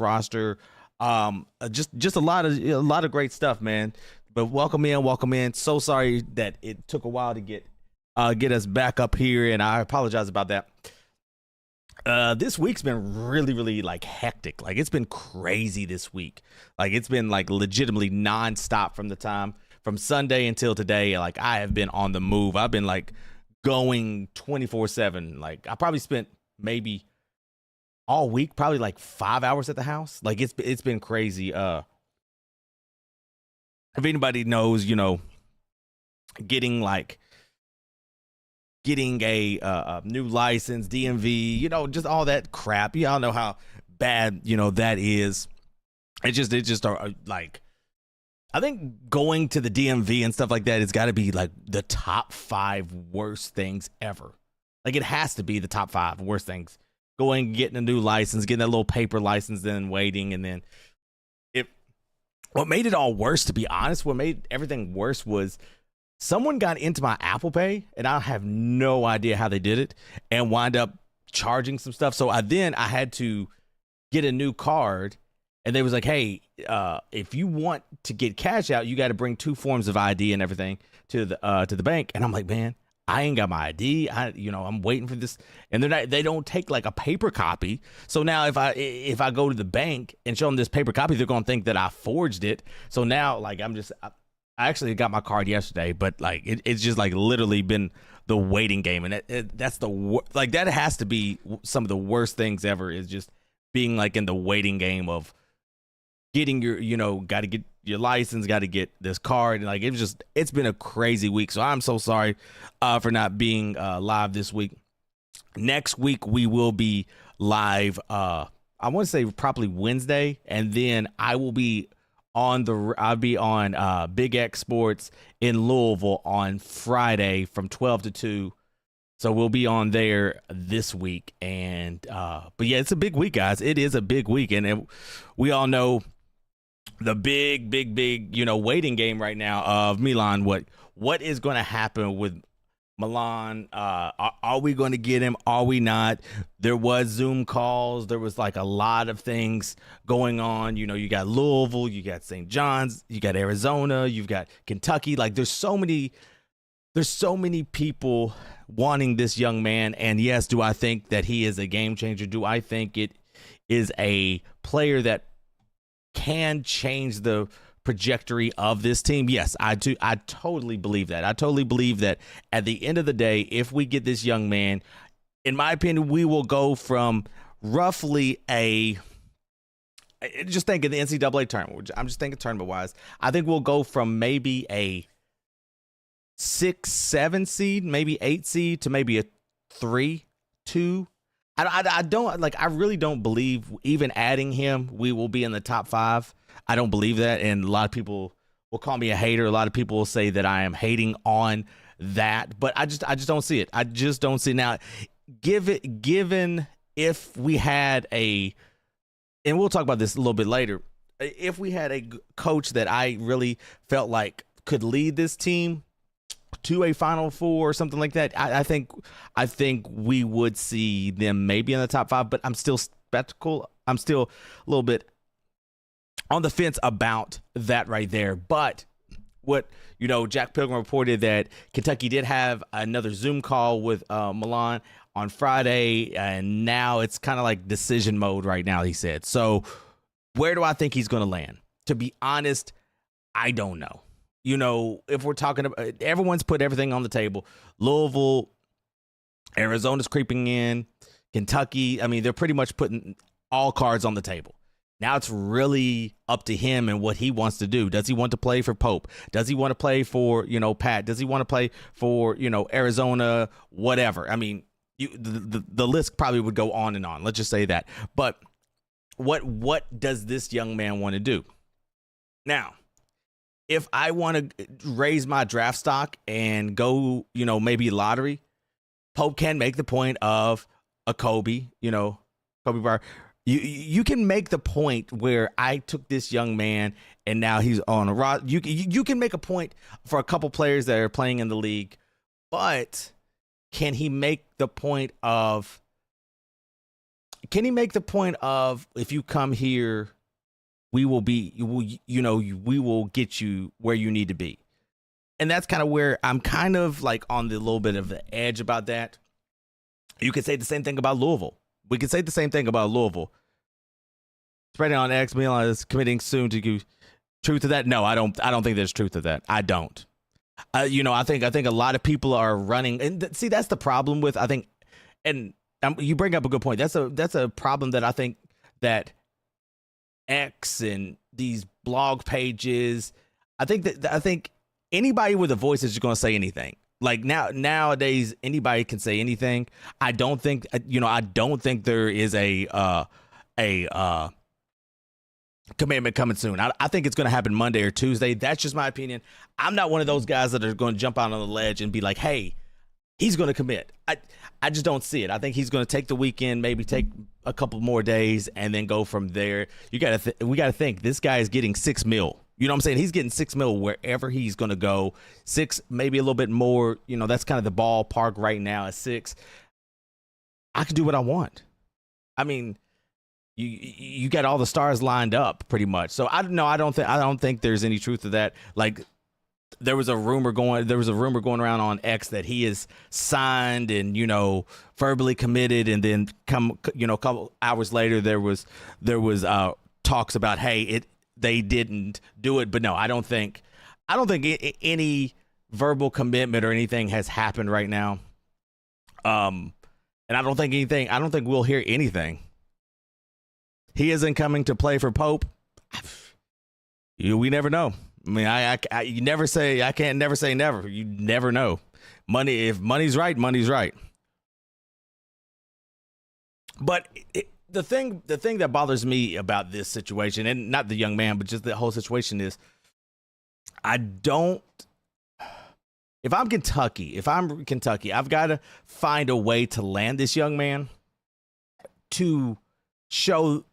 roster. Just a lot of great stuff, man. But welcome in. So sorry that it took a while to get us back up here, and I apologize about that. This week's been really like hectic. Like, it's been crazy this week. Like, it's been like legitimately nonstop from Sunday until today. Like, I have been on the move. I've been like going 24/7. Like, I probably spent maybe all week, probably like 5 hours at the house. Like, it's been crazy. If anybody knows, getting a new license, DMV, just all that crap. Y'all know how bad, that is. It just like, I think going to the DMV and stuff like that, it's got to be like the top 5 worst things ever. Like, it has to be the top 5 worst things. Going, getting a new license, getting that little paper license, then waiting, and then what made it all worse, to be honest, what made everything worse was someone got into my Apple Pay, and I have no idea how they did it, and wind up charging some stuff. So I had to get a new card, and they was like, hey, if you want to get cash out, you got to bring 2 forms of ID and everything to the bank. And I'm like, man, I ain't got my ID. I'm waiting for this, and they don't take like a paper copy. So now if I go to the bank and show them this paper copy, they're gonna think that I forged it. So now, like, I actually got my card yesterday, but like it's just like literally been the waiting game, and that's that has to be some of the worst things ever, is just being like in the waiting game of getting your got to get your license, got to get this card, and like it's been a crazy week. So I'm so sorry for not being live this week. Next week we will be live. I want to say probably Wednesday, and then I'll be on Big X Sports in Louisville on Friday from 12 to 2. So we'll be on there this week. And but yeah, it's a big week, guys. It is a big week, and we all know the big waiting game right now of Milan. What is going to happen with Milan? Are we going to get him? Are we not? There was Zoom calls. There was like a lot of things going on. You got Louisville, you got St. John's, you got Arizona, you've got Kentucky. Like, there's so many people wanting this young man. And yes, do I think that he is a game changer? Do I think it is a player that can change the trajectory of this team? Yes, I do. I totally believe that. I totally believe that at the end of the day, if we get this young man, in my opinion, we will go from roughly just thinking the NCAA tournament. I'm just thinking tournament wise. I think we'll go from maybe a 6-7 seed, maybe 8 seed, to maybe a 3-2. I don't like. I really don't believe even adding him, we will be in the top 5. I don't believe that, and a lot of people will call me a hater. A lot of people will say that I am hating on that, but I just don't see it. I just don't see it. Now, given if we had and we'll talk about this a little bit later, if we had a coach that I really felt like could lead this team to a Final Four or something like that, I think we would see them maybe in the top 5, but I'm still skeptical. I'm still a little bit on the fence about that right there. But what, Jack Pilgrim reported that Kentucky did have another Zoom call with Milan on Friday, and now it's kind of like decision mode right now, he said. So where do I think he's going to land? To be honest, I don't know. If we're talking about, everyone's put everything on the table. Louisville, Arizona's creeping in, Kentucky. I mean, they're pretty much putting all cards on the table. Now it's really up to him and what he wants to do. Does he want to play for Pope? Does he want to play for, Pat? Does he want to play for, Arizona, whatever? I mean, the list probably would go on and on. Let's just say that. But what does this young man want to do? Now, if I want to raise my draft stock and go, maybe lottery, Pope can make the point of a Kobe Bryant. You can make the point where I took this young man and now he's on a rod. You can make a point for a couple players that are playing in the league, but can he make the point of, can he make the point of, if you come here, we will we will get you where you need to be? And that's kind of where I'm kind of like on the little bit of the edge about that. You could say the same thing about Louisville. We could say the same thing about Louisville. Spreading on X, Milan is committing soon to give truth to that. No, I don't think there's truth to that. I don't. I think a lot of people are running, and see, that's the problem with, I think, and you bring up a good point. That's a problem that I think that X and these blog pages, I think anybody with a voice is just going to say anything. Like nowadays, anybody can say anything. I don't think there is a commitment coming soon. I think it's going to happen Monday or Tuesday. That's just my opinion. I'm not one of those guys that are going to jump out on the ledge and be like, hey, he's going to commit. I just don't see it. I think he's going to take the weekend, maybe take a couple more days, and then go from there. We got to think, this guy is getting $6 million. You know what I'm saying? He's getting $6 million wherever he's going to go. 6, maybe a little bit more. That's kind of the ballpark right now at 6. I can do what I want. I mean, you got all the stars lined up pretty much. So I don't think there's any truth to that. Like, there was a rumor going around on X that he is signed and verbally committed, and then a couple hours later there was talks about, hey, they didn't do it. But no, I don't think any verbal commitment or anything has happened right now. And I don't think we'll hear anything. He isn't coming to play for Pope. We never know. I mean, you never say, I can't never say never. You never know. If money's right, money's right. But the thing that bothers me about this situation, and not the young man, but just the whole situation, is if I'm Kentucky, I've got to find a way to land this young man, to show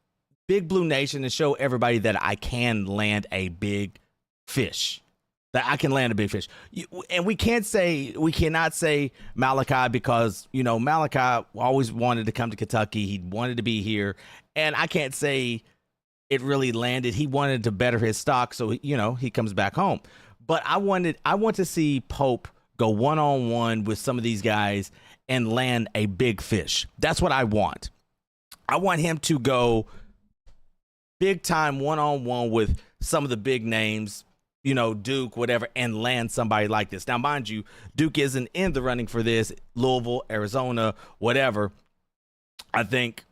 Big Blue Nation and show everybody that I can land a big fish. That I can land a big fish. And we cannot say Malachi, because, Malachi always wanted to come to Kentucky. He wanted to be here. And I can't say it really landed. He wanted to better his stock, so, he comes back home. But I want to see Pope go one-on-one with some of these guys and land a big fish. That's what I want. I want him to go big time one-on-one with some of the big names, Duke, whatever, and land somebody like this. Now, mind you, Duke isn't in the running for this. Louisville, Arizona, whatever. I think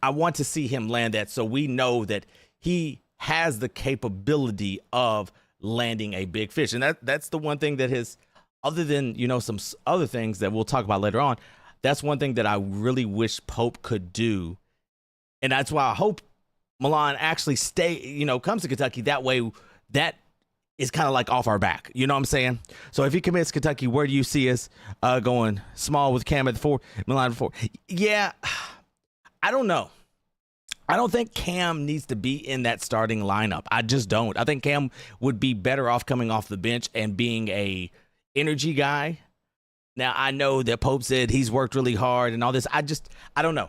I want to see him land that, so we know that he has the capability of landing a big fish. And that's the one thing that other than, some other things that we'll talk about later on, that's one thing that I really wish Pope could do. And that's why I hope Milan actually comes to Kentucky. That way, that is kind of like off our back. You know what I'm saying? So if he commits Kentucky, where do you see us going? Small with Cam at the 4, Milan at 4. Yeah, I don't know. I don't think Cam needs to be in that starting lineup. I just don't. I think Cam would be better off coming off the bench and being a energy guy. Now, I know that Pope said he's worked really hard and all this. I don't know.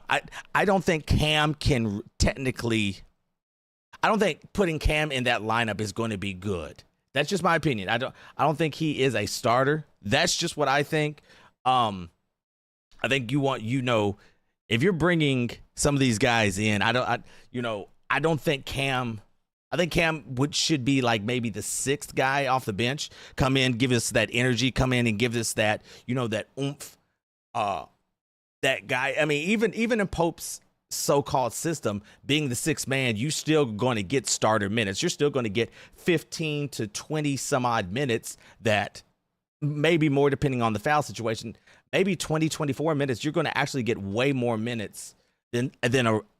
I don't think Cam can technically, I don't think putting Cam in that lineup is going to be good. That's just my opinion. I don't think he is a starter. That's just what I think. I think if you're bringing some of these guys in, I don't think Cam. I think Cam should be like maybe the 6th guy off the bench. Come in, give us that energy. Come in and give us that, that oomph. That guy. I mean, even in Pope's so-called system, being the 6th man, you still going to get starter minutes. You're still going to get 15 to 20 some odd minutes, that maybe more depending on the foul situation, maybe 20, 24 minutes. You're going to actually get way more minutes than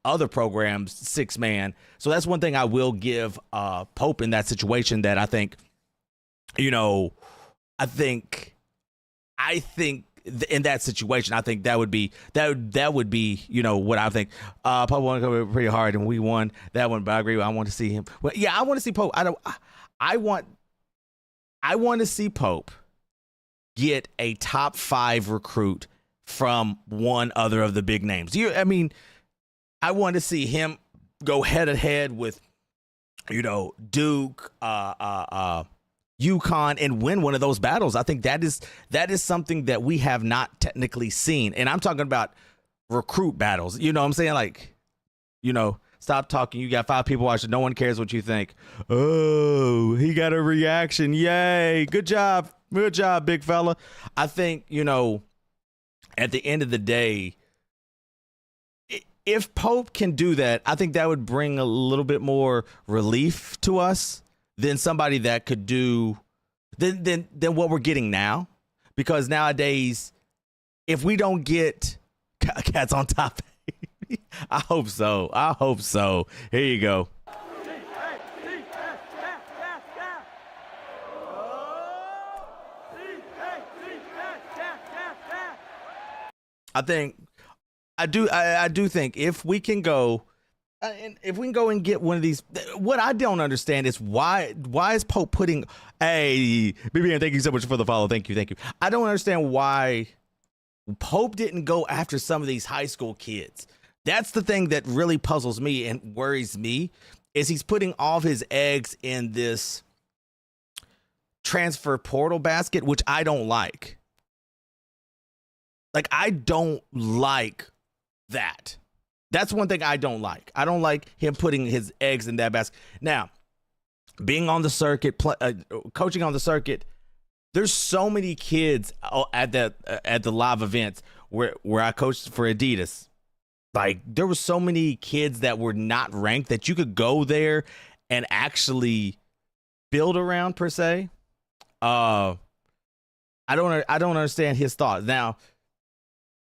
other programs 6 man. So that's one thing I will give Pope in that situation, that I think in that situation, I think that would be what I think. Pope won pretty hard and we won that one, but I agree. I want to see him. Well, yeah, I want to see Pope. I want to see Pope get a top 5 recruit from one other of the big names. I want to see him go head to head with, Duke, UConn, and win one of those battles. I think that is something that we have not technically seen. And I'm talking about recruit battles. You know what I'm saying? Like, stop talking. You got 5 people watching. No one cares what you think. Oh, he got a reaction. Yay. Good job. Good job, big fella. I think, at the end of the day, if Pope can do that, I think that would bring a little bit more relief to us than somebody that could do than what we're getting now. Because nowadays, if we don't get cats on top, I hope so. Here you go. I do think if we can go and get one of these, what I don't understand is why is Pope putting, hey, BBN, thank you so much for the follow. Thank you. I don't understand why Pope didn't go after some of these high school kids. That's the thing that really puzzles me and worries me, is he's putting all of his eggs in this transfer portal basket, which I don't like. Like, I don't like that. That's one thing I don't like. I don't like him putting his eggs in that basket. Now, being on the circuit, coaching on the circuit, there's so many kids at the live events where I coached for Adidas. Like, there were so many kids that were not ranked that you could go there and actually build around, per se. I don't understand his thoughts. Now,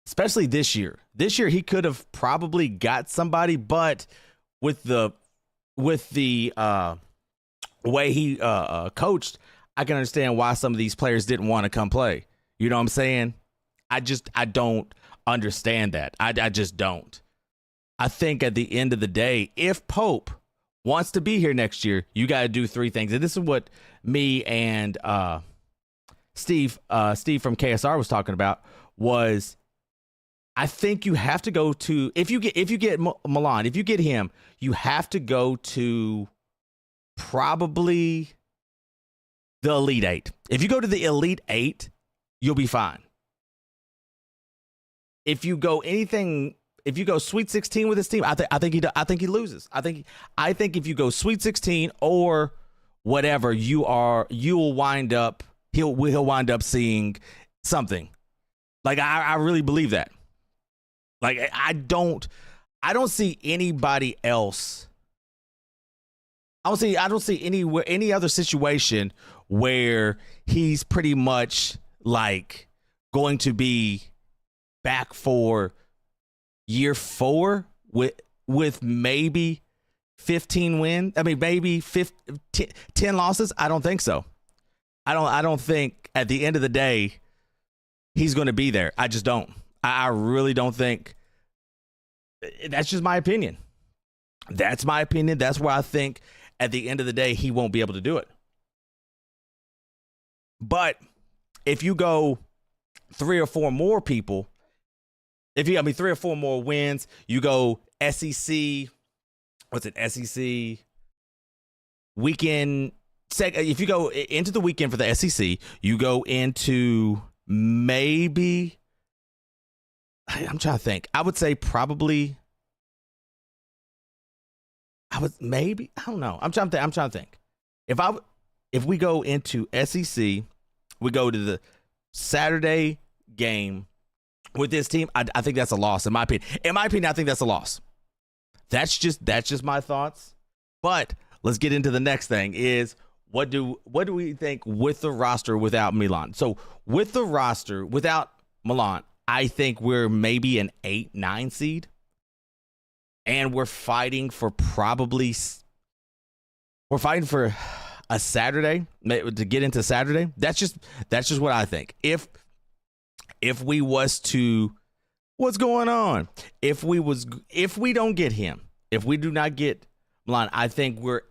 especially this year. This year he could have probably got somebody, but with the way he coached, I can understand why some of these players didn't want to come play. You know what I'm saying? I don't understand that. I just don't. I think at the end of the day, if Pope wants to be here next year, you got to do 3 things. And this is what me and Steve from KSR was talking about. Was I think you have to go to, if you get Milan, if you get him, you have to go to probably the Elite 8. If you go to the Elite 8, you'll be fine. If you go Sweet 16 with his team, I think he loses. I think if you go Sweet 16 or whatever, he'll wind up seeing something. Like, I really believe that. Like, I don't see anybody else. I don't see any other situation where he's pretty much like going to be back for year 4 with maybe 15 wins. I mean, maybe 10 losses. I don't think so. I don't think at the end of the day he's going to be there. I just don't. I really don't think. That's just my opinion. That's my opinion. That's where I think at the end of the day he won't be able to do it. But if you go 3 or 4 more people, 3 or 4 more wins, you go SEC. What's it? SEC weekend. If you go into the weekend for the SEC, you go into maybe. I'm trying to think. I would say probably. I don't know. I'm trying to think. If we go into SEC, we go to the Saturday game with this team. I think that's a loss in my opinion. In my opinion, I think that's a loss. That's just my thoughts. But let's get into the next thing. Is what do we think with the roster without Milan? So with the roster without Milan, I think we're maybe an 8-9 seed. And we're fighting for a Saturday to get into Saturday. That's just what I think. If we was to, what's going on? If we don't get him, if we do not get Milan, I think we're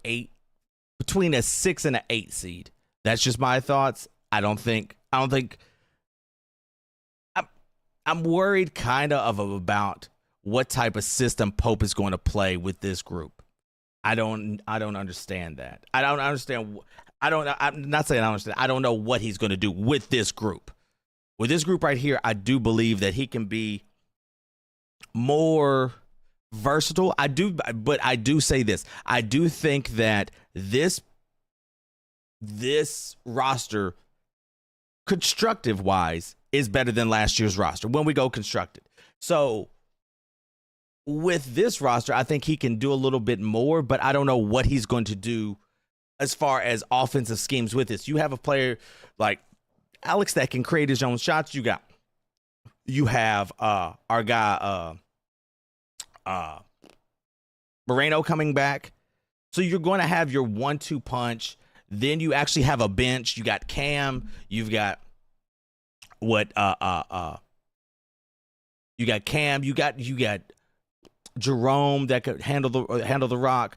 between a 6 and an 8 seed. That's just my thoughts. I don't think I'm worried kind of about what type of system Pope is going to play with this group. I don't understand that. I don't understand. I'm not saying I don't understand. I don't know what he's going to do with this group. With this group right here, I do believe that he can be more versatile. But I do say this. I do think that this roster, constructive wise, is better than last year's roster when we go constructed. So with this roster, I think he can do a little bit more, but I don't know what he's going to do as far as offensive schemes with this. You have a player like Alex that can create his own shots. You have our guy Moreno coming back. So you're going to have your 1-2 punch. Then you actually have a bench. You got Cam. You've got you got Cam. You got Jerome that could handle the rock.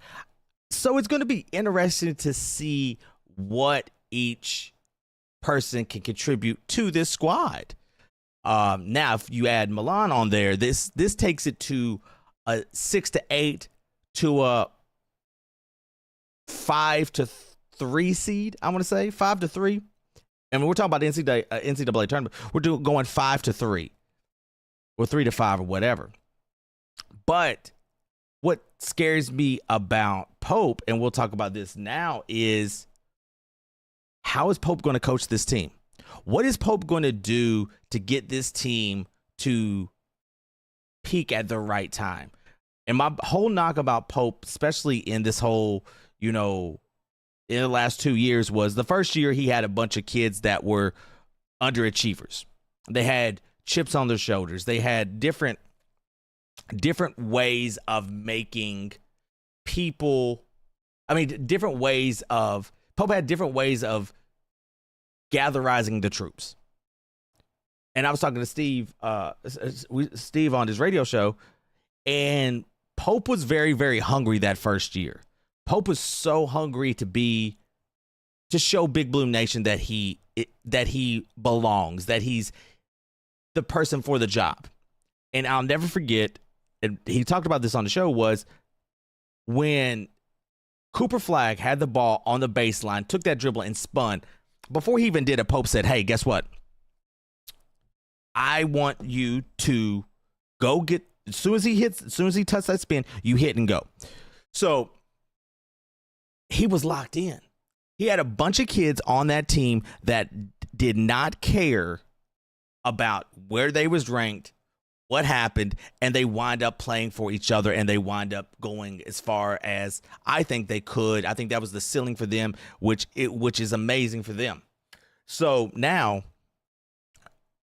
So it's going to be interesting to see what each person can contribute to this squad. Now, if you add Milan on there, this takes it to a 6-8 to a 5-3 seed. I want to say 5-3. And we're talking about the NCAA tournament. We're going 5-3 or 3-5 or whatever. But what scares me about Pope, and we'll talk about this now, is how is Pope going to coach this team? What is Pope going to do to get this team to peak at the right time? And my whole knock about Pope, especially in this whole, in the last 2 years, was the first year he had a bunch of kids that were underachievers. They had chips on their shoulders. They had different ways of making people, Pope had different ways of gatherizing the troops. And I was talking to Steve on his radio show, and Pope was very, very hungry that first year. Pope was so hungry to show Big Blue Nation that he belongs, that he's the person for the job. And I'll never forget, and he talked about this on the show, was when Cooper Flagg had the ball on the baseline, took that dribble and spun. Before he even did it, Pope said, "Hey, guess what? I want you to go get, as soon as he touched that spin, you hit and go." So he was locked in. He had a bunch of kids on that team that did not care about where they was ranked, what happened, and they wind up playing for each other, and they wind up going as far as I think they could. I think that was the ceiling for them, which is amazing for them. So now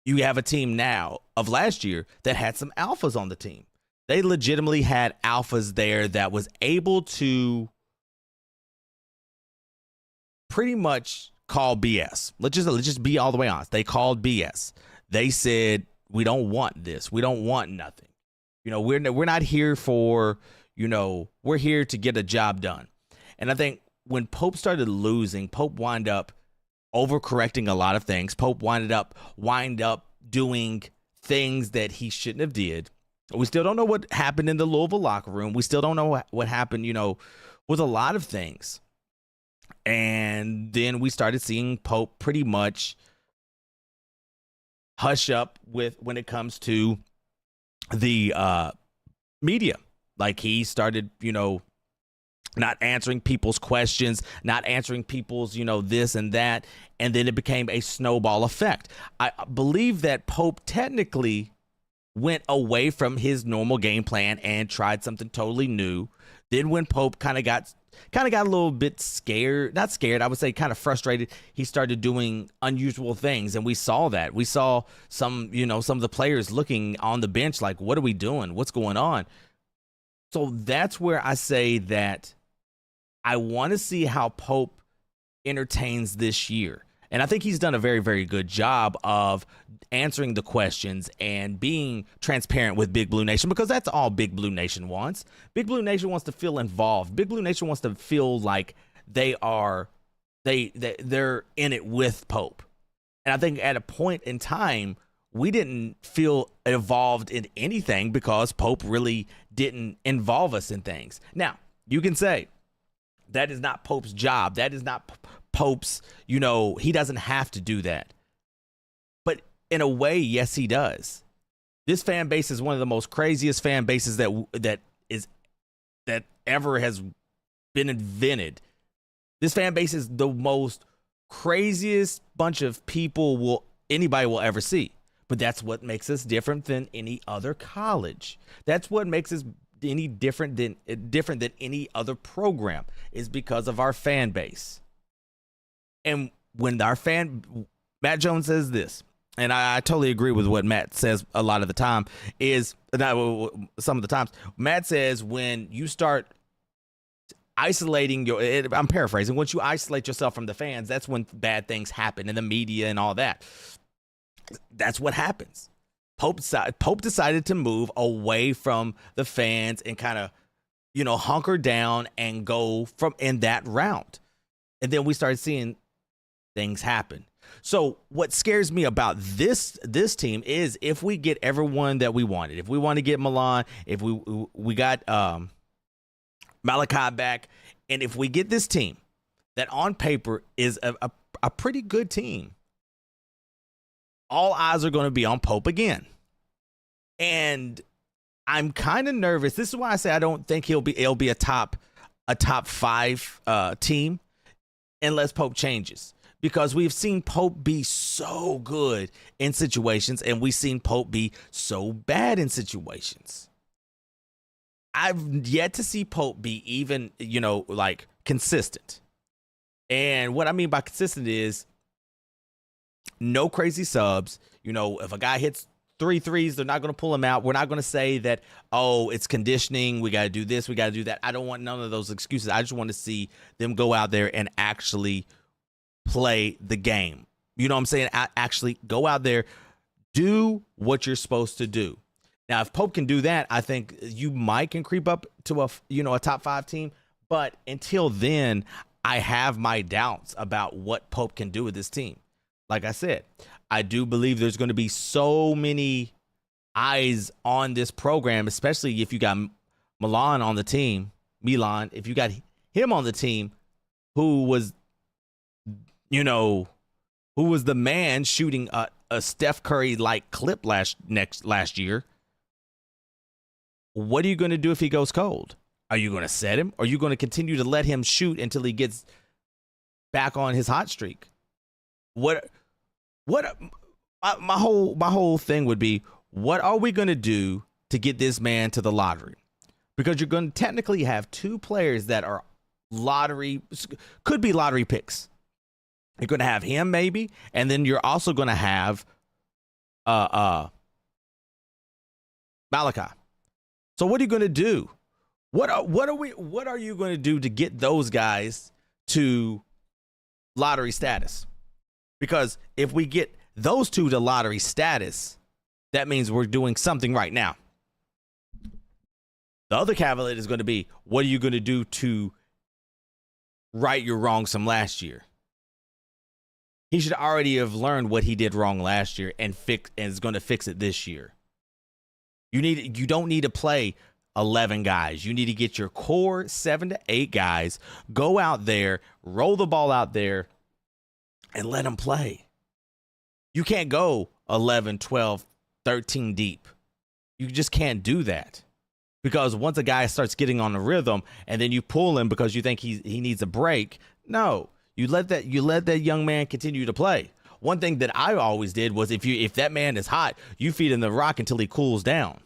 you have a team now of last year that had some alphas on the team. They legitimately had alphas there that was able to pretty much call BS. Let's just be all the way honest. They called BS. They said, "We don't want this. We don't want nothing. We're not here for, we're here to get a job done." And I think when Pope started losing, Pope wound up overcorrecting a lot of things. Pope wind up doing things that he shouldn't have did. We still don't know what happened in the Louisville locker room. We still don't know what happened, with a lot of things. And then we started seeing Pope pretty much hush up when it comes to the media. Like he started, not answering people's questions, not answering people's, this and that. And then it became a snowball effect. I believe that Pope technically went away from his normal game plan and tried something totally new. Then when Pope kind of got a little bit not scared, I would say kind of frustrated, he started doing unusual things. And we saw that. We saw some of the players looking on the bench like, what are we doing? What's going on? So that's where I say that I want to see how Pope entertains this year. And I think he's done a very, very good job of answering the questions and being transparent with Big Blue Nation, because that's all Big Blue Nation wants. Big Blue Nation wants to feel involved. Big Blue Nation wants to feel like they're in it with Pope. And I think at a point in time we didn't feel involved in anything because Pope really didn't involve us in things. Now, you can say that is not Pope's job. That is not Pope's, he doesn't have to do that. But in a way, yes, he does. This fan base is one of the most craziest fan bases that ever has been invented. This fan base is the most craziest bunch of people anybody will ever see. But that's what makes us different than any other college. That's what makes us different than any other program, is because of our fan base. And when Matt Jones says this, and I totally agree with what Matt says a lot of the time, some of the times, Matt says when you start isolating I'm paraphrasing, once you isolate yourself from the fans, that's when bad things happen in the media and all that. That's what happens. Pope decided to move away from the fans and kind of, hunker down and go in that route. And then we started seeing things happen. So what scares me about this team is if we get everyone that we wanted, if we want to get Milan, if we got Malachi back, and if we get this team that on paper is a pretty good team, all eyes are going to be on Pope again. And I'm kind of nervous. This is why I say I don't think it'll be a top 5 team unless Pope changes. Because we've seen Pope be so good in situations, and we've seen Pope be so bad in situations. I've yet to see Pope be even, consistent. And what I mean by consistent is no crazy subs. If a guy hits 3 threes, they're not going to pull him out. We're not going to say that, it's conditioning. We got to do this. We got to do that. I don't want none of those excuses. I just want to see them go out there and actually play the game. You know what I'm saying? Actually go out there, do what you're supposed to do. Now, if Pope can do that, I think you can creep up to a top 5 team. But until then, I have my doubts about what Pope can do with this team. Like I said, I do believe there's going to be so many eyes on this program, especially if you got Milan on the team. If you got him on the team, who was the man shooting a Steph Curry-like clip last year. What are you going to do if he goes cold? Are you going to set him? Or are you going to continue to let him shoot until he gets back on his hot streak? My whole thing would be, what are we going to do to get this man to the lottery? Because you're going to technically have 2 players that are could be lottery picks. You're going to have him maybe, and then you're also going to have Malachi. So what are you going to do? What are you going to do to get those guys to lottery status? Because if we get those 2 to lottery status, that means we're doing something right now. The other caveat is going to be, what are you going to do to right your wrongs from last year? He should already have learned what he did wrong last year and is going to fix it this year. You don't need to play 11 guys. You need to get your core 7 to 8 guys, go out there, roll the ball out there, and let them play. You can't go 11, 12, 13 deep. You just can't do that. Because once a guy starts getting on the rhythm and then you pull him because you think he needs a break, no. You let that young man continue to play. One thing that I always did was if that man is hot, you feed him the rock until he cools down.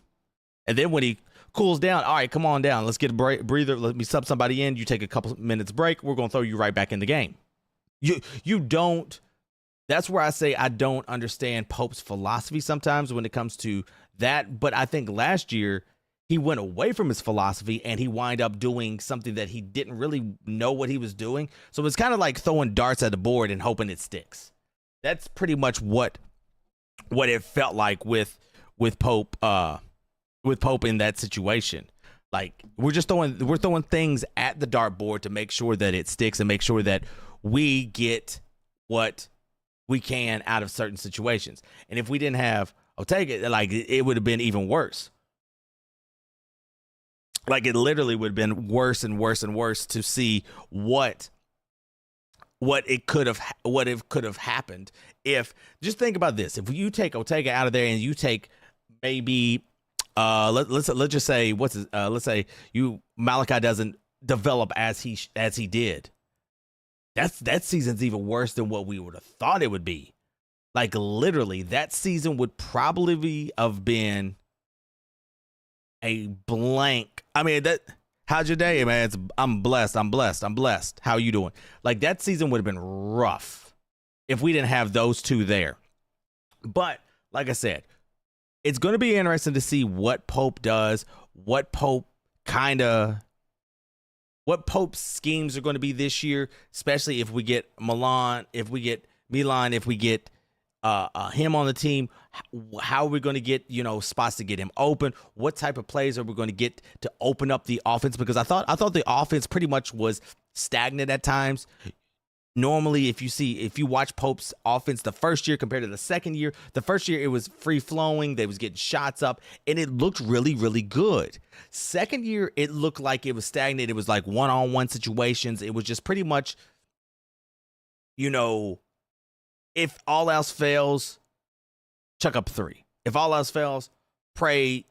And then when he cools down, all right, come on down. Let's get a breather. Let me sub somebody in. You take a couple minutes break. We're going to throw you right back in the game. You don't. That's where I say I don't understand Pope's philosophy sometimes when it comes to that. But I think last year he went away from his philosophy and he wind up doing something that he didn't really know what he was doing. So it's kind of like throwing darts at the board and hoping it sticks. That's pretty much what it felt like with Pope in that situation. Like we're throwing things at the dartboard to make sure that it sticks and make sure that we get what we can out of certain situations. And if we didn't have Ortega, like it would have been even worse. Like it literally would have been worse and worse and worse to see what it could have happened if, just think about this, if you take Ortega out of there and you take maybe let's just say let's say Malachi doesn't develop as he did. That season's even worse than what we would have thought it would be. Like literally, that season would probably have been a blank. I mean, how's your day, man? I'm blessed. How are you doing? Like that season would have been rough if we didn't have those two there. But like I said, it's going to be interesting to see what Pope does, what Pope's schemes are going to be this year, especially if we get Milan, if we get him on the team. How are we going to get, spots to get him open? What type of plays are we going to get to open up the offense? Because I thought the offense pretty much was stagnant at times. Normally, if you watch Pope's offense the first year compared to the second year, the first year it was free flowing. They was getting shots up and it looked really, really good. Second year, it looked like it was stagnant. It was like one-on-one situations. It was just pretty much, if all else fails, chuck up three. If all else fails, pray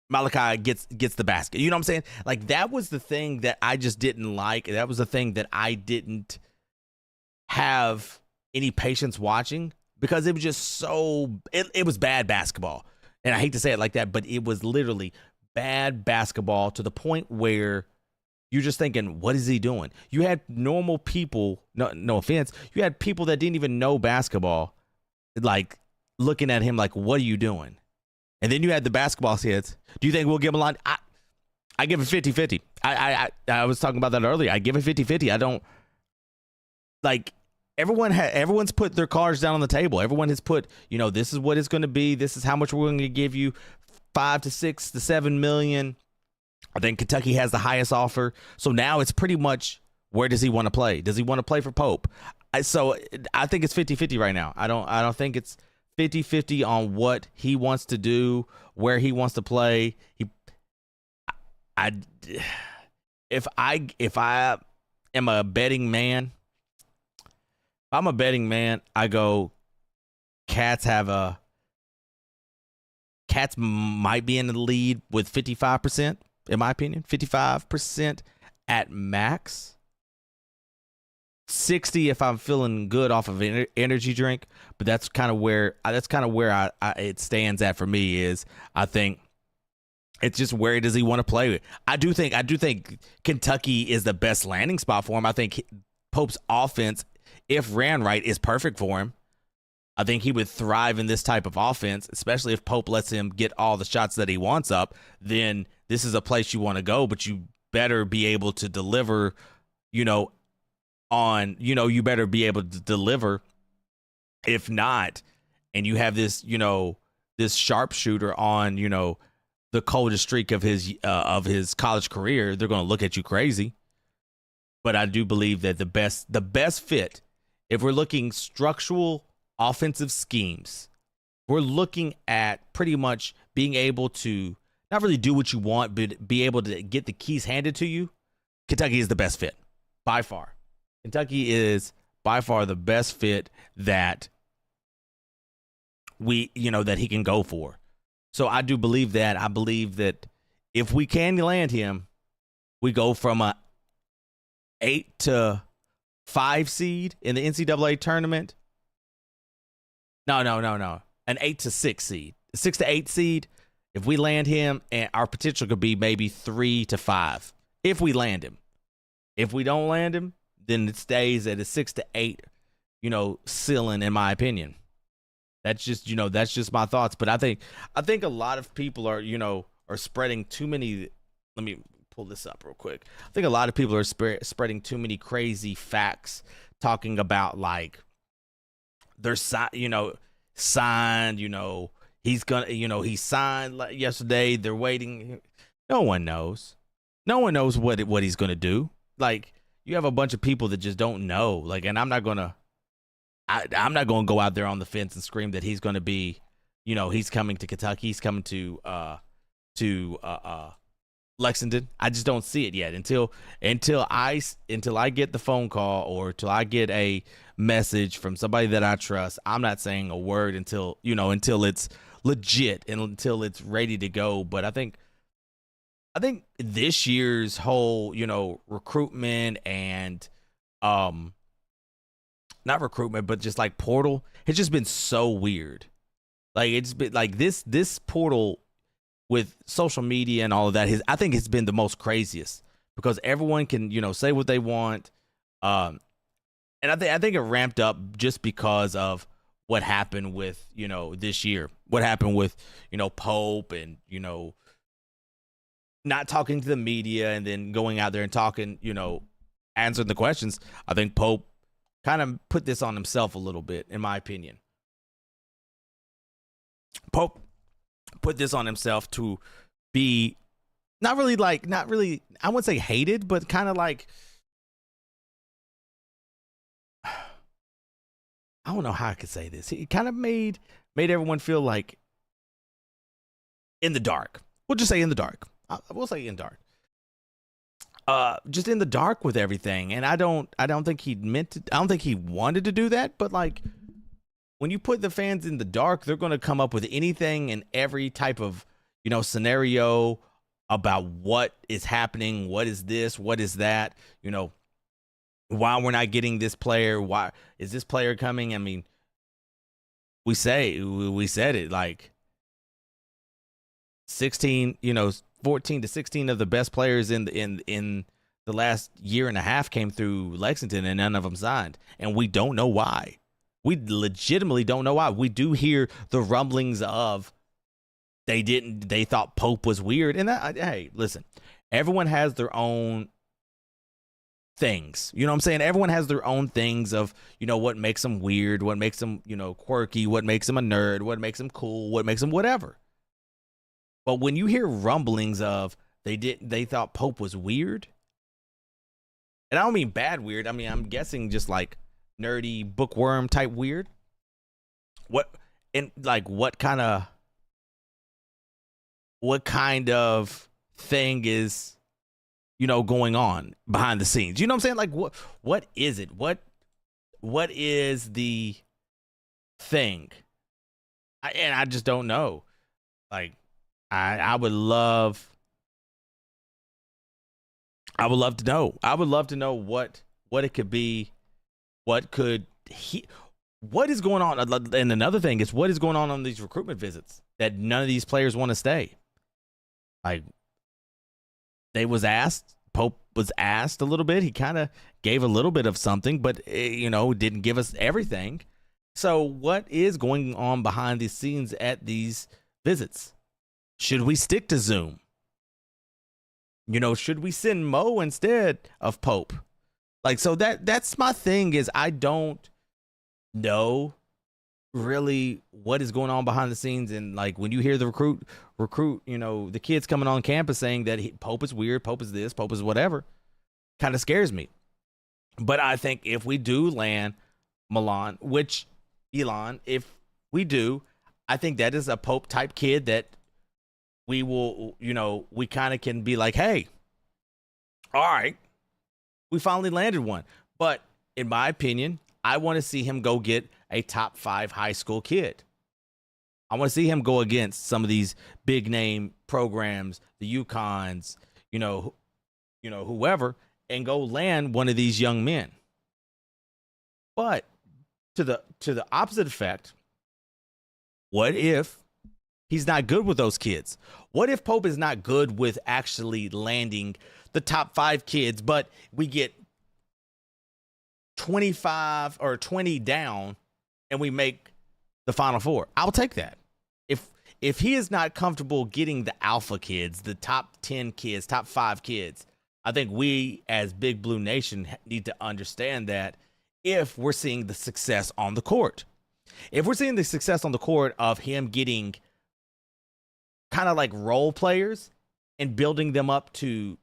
Malachi gets the basket. You know what I'm saying? Like that was the thing that I just didn't like. That was the thing that I didn't have any patience watching, because it was just it was bad basketball. And I hate to say it like that, but it was literally bad basketball to the point where you're just thinking, what is he doing? You had normal people, no offense, you had people that didn't even know basketball, like looking at him like, what are you doing? And then you had the basketball heads. Do you think we'll give him a line? I give it 50-50. I was talking about that earlier. I give it 50-50. I don't, like, everyone's put their cards down on the table. Everyone has put, this is what it's going to be. This is how much we're going to give you, 5 to 6 to 7 million. I think Kentucky has the highest offer. So now it's pretty much, where does he want to play? Does he want to play for Pope? So I think it's 50-50 right now. I don't think it's 50-50 on what he wants to do, where he wants to play. If I am a betting man, I go Cats might be in the lead with 55%, in my opinion. 55% at max. 60 if I'm feeling good off of an energy drink, but that's kind of where it stands at for me. Is I think it's just, where does he want to play with? I do think Kentucky is the best landing spot for him. I think Pope's offense, if ran right, is perfect for him. I think he would thrive in this type of offense, especially if Pope lets him get all the shots that he wants up. Then this is a place you want to go, but you better be able to deliver, you better be able to deliver. If not, and you have this, this sharpshooter on, the coldest streak of his college career, they're going to look at you crazy. But I do believe that the best fit, if we're looking structural offensive schemes, we're looking at pretty much being able to not really do what you want, but be able to get the keys handed to you. Kentucky is the best fit by far. Kentucky is by far the best fit that that he can go for. So I do believe that. I believe that if we can land him, we go from a 8 to 5 seed in the NCAA tournament. No. An 8 to 6 seed. 6 to 8 seed. If we land him, and our potential could be maybe 3 to 5 if we land him. If we don't land him, then it stays at a 6 to 8, ceiling, in my opinion. That's just my thoughts. But I think a lot of people are spreading too many. Let me pull this up real quick. I think a lot of people are spreading too many crazy facts, talking about like they're signed. He's gonna. He signed yesterday. They're waiting. No one knows. No one knows what he's gonna do. Like, you have a bunch of people that just don't know. Like, and I'm not gonna I'm not going to go out there on the fence and scream that he's going to be, he's coming to Kentucky, he's coming to Lexington. I just don't see it yet until I get the phone call or till I get a message from somebody that I trust. I'm not saying a word until it's legit and until it's ready to go. But I think this year's whole, recruitment and not recruitment, but just like portal, it's just been so weird. Like it's been like this portal with social media and all of that. I think it's been the most craziest because everyone can, say what they want. And I think it ramped up just because of what happened with, this year, what happened with, Pope and, not talking to the media and then going out there and talking, answering the questions. I think Pope kind of put this on himself a little bit, in my opinion. Pope put this on himself to be not really, I wouldn't say hated, but kind of like, I don't know how I could say this. He kind of made everyone feel like in the dark. We'll just say in the dark. We'll say in dark. Just in the dark with everything. And I don't think he meant to, I don't think he wanted to do that, but like when you put the fans in the dark, they're going to come up with anything and every type of, scenario about what is happening, what is this, what is that, why we're not getting this player, why is this player coming? I mean, we said it like 16, 14 to 16 of the best players in the last year and a half came through Lexington and none of them signed. And we don't know why. We legitimately don't know why. We do hear the rumblings of they thought Pope was weird. And hey, listen, everyone has their own things. You know what I'm saying? Everyone has their own things of, what makes them weird, what makes them, quirky, what makes them a nerd, what makes them cool, what makes them whatever. But when you hear rumblings of they thought Pope was weird, and I don't mean bad weird. I mean, I'm guessing just like nerdy bookworm type weird. What kind of thing is, going on behind the scenes? You know what I'm saying? Like what is it? What is the thing? I just don't know. Like, I would love to know. I would love to know what it could be. What is going on? And another thing is, what is going on these recruitment visits that none of these players want to stay? Like, Pope was asked a little bit. He kind of gave a little bit of something, but, didn't give us everything. So what is going on behind the scenes at these visits? Should we stick to Zoom? Should we send Mo instead of Pope? Like, so that's my thing is I don't know really what is going on behind the scenes. And like when you hear the recruit, the kids coming on campus saying that Pope is weird, Pope is this, Pope is whatever, kind of scares me. But I think if we do land Elon, if we do, I think that is a Pope type kid that we will, we kind of can be like, hey, all right, we finally landed one. But in my opinion, I want to see him go get a top 5 high school kid. I want to see him go against some of these big name programs, the UConns, whoever, and go land one of these young men. But to the opposite effect, what if he's not good with those kids? What if Pope is not good with actually landing the top 5 kids, but we get 25 or 20 down and we make the Final Four? I'll take that. If he is not comfortable getting the alpha kids, the top 10 kids, top 5 kids, I think we as Big Blue Nation need to understand that if we're seeing the success on the court. If we're seeing the success on the court of him getting kind of like role players and building them up to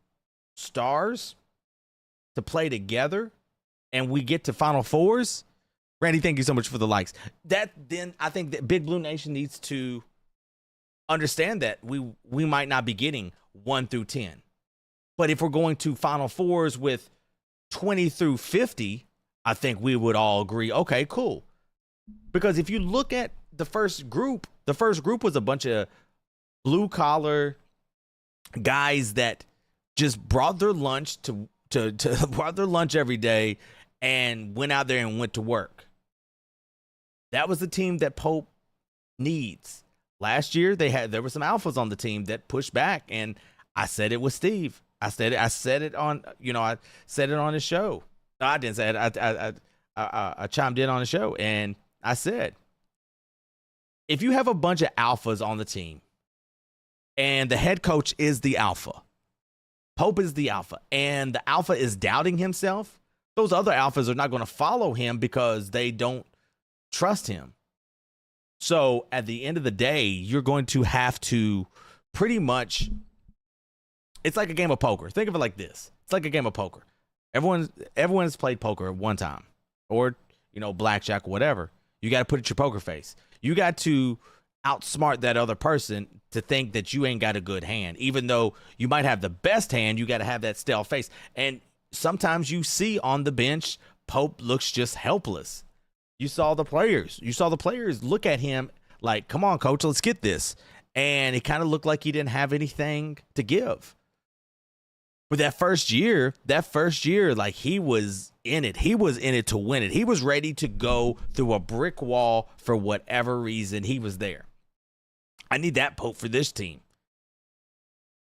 stars to play together, and we get to Final Fours, Randy, thank you so much for the likes. Then I think that Big Blue Nation needs to understand that we might not be getting 1 through 10. But if we're going to Final Fours with 20 through 50, I think we would all agree, okay, cool. Because if you look at the first group was a bunch of blue collar guys that just brought their lunch brought their lunch every day and went out there and went to work. That was the team that Pope needs. Last year there were some alphas on the team that pushed back, and I said it with Steve. I said it on his show. No, I didn't say it. I chimed in on the show, and I said, if you have a bunch of alphas on the team and the head coach is the alpha, Pope is the alpha, and the alpha is doubting himself, those other alphas are not going to follow him because they don't trust him. So at the end of the day, you're going to have to pretty much, it's like a game of poker. Think of it like this. It's like a game of poker. Everyone's played poker at one time, or, blackjack, whatever. You got to put it your poker face. You got to outsmart that other person to think that you ain't got a good hand. Even though you might have the best hand, you got to have that stale face. And sometimes you see on the bench, Pope looks just helpless. You saw the players look at him like, come on, coach, let's get this. And it kind of looked like he didn't have anything to give. But that first year, like, he was in it. He was in it to win it. He was ready to go through a brick wall for whatever reason. He was there. I need that Pope for this team.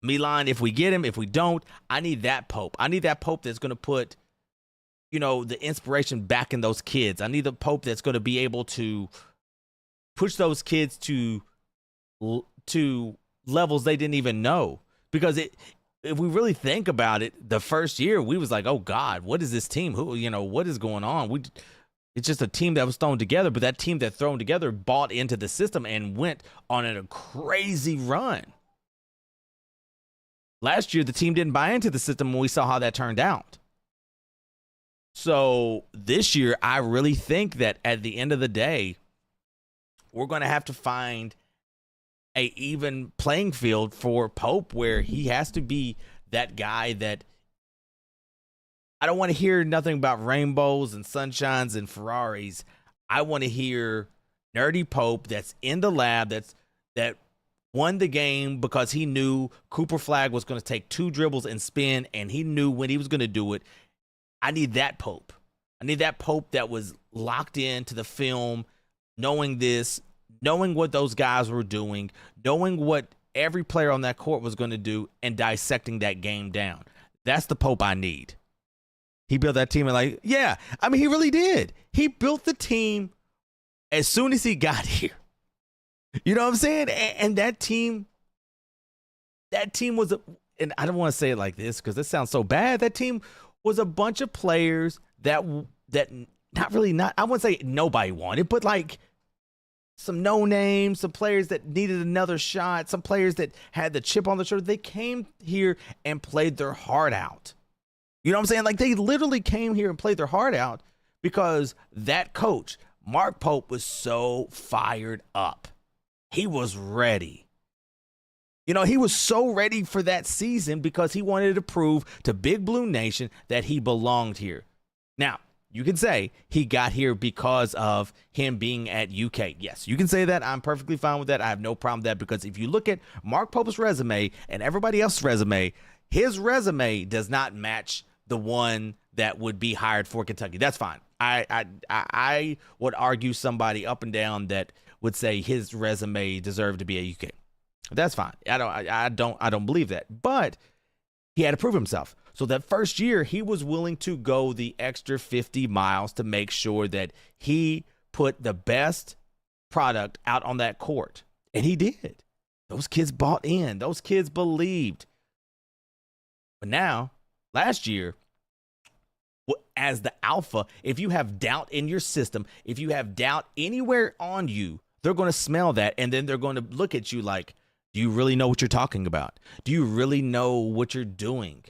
Milan, if we get him, if we don't, I need that Pope. I need that Pope that's going to put, the inspiration back in those kids. I need the Pope that's going to be able to push those kids to levels they didn't even know. Because if we really think about it, the first year we was like, oh God, what is this team? What is going on? It's just a team that was thrown together, but that team that thrown together bought into the system and went on a crazy run. Last year, the team didn't buy into the system, and we saw how that turned out. So this year, I really think that at the end of the day, we're going to have to find a even playing field for Pope, where he has to be that guy that, I don't want to hear nothing about rainbows and sunshines and Ferraris. I want to hear nerdy Pope that's in the lab, that won the game because he knew Cooper Flag was going to take 2 dribbles and spin, and he knew when he was going to do it. I need that Pope. I need that Pope that was locked into the film, knowing what those guys were doing, knowing what every player on that court was going to do, and dissecting that game down. That's the Pope I need. He built that team, and he really did. He built the team as soon as he got here. You know what I'm saying? And that team was, and I don't want to say it like this because it sounds so bad. That team was a bunch of players that I wouldn't say nobody wanted, but like some no names, some players that needed another shot, some players that had the chip on their shoulder. They came here and played their heart out. You know what I'm saying? Like, they literally came here and played their heart out because that coach, Mark Pope, was so fired up. He was ready. He was so ready for that season because he wanted to prove to Big Blue Nation that he belonged here. Now, you can say he got here because of him being at UK. Yes, you can say that. I'm perfectly fine with that. I have no problem with that, because if you look at Mark Pope's resume and everybody else's resume, his resume does not match the one that would be hired for Kentucky. That's fine. I would argue somebody up and down that would say his resume deserved to be a UK. That's fine. I don't believe that. But he had to prove himself. So that first year, he was willing to go the extra 50 miles to make sure that he put the best product out on that court. And he did. Those kids bought in. Those kids believed. But now, last year, as the alpha, if you have doubt in your system, if you have doubt anywhere on you, they're going to smell that, and then they're going to look at you like, do you really know what you're talking about? Do you really know what you're doing?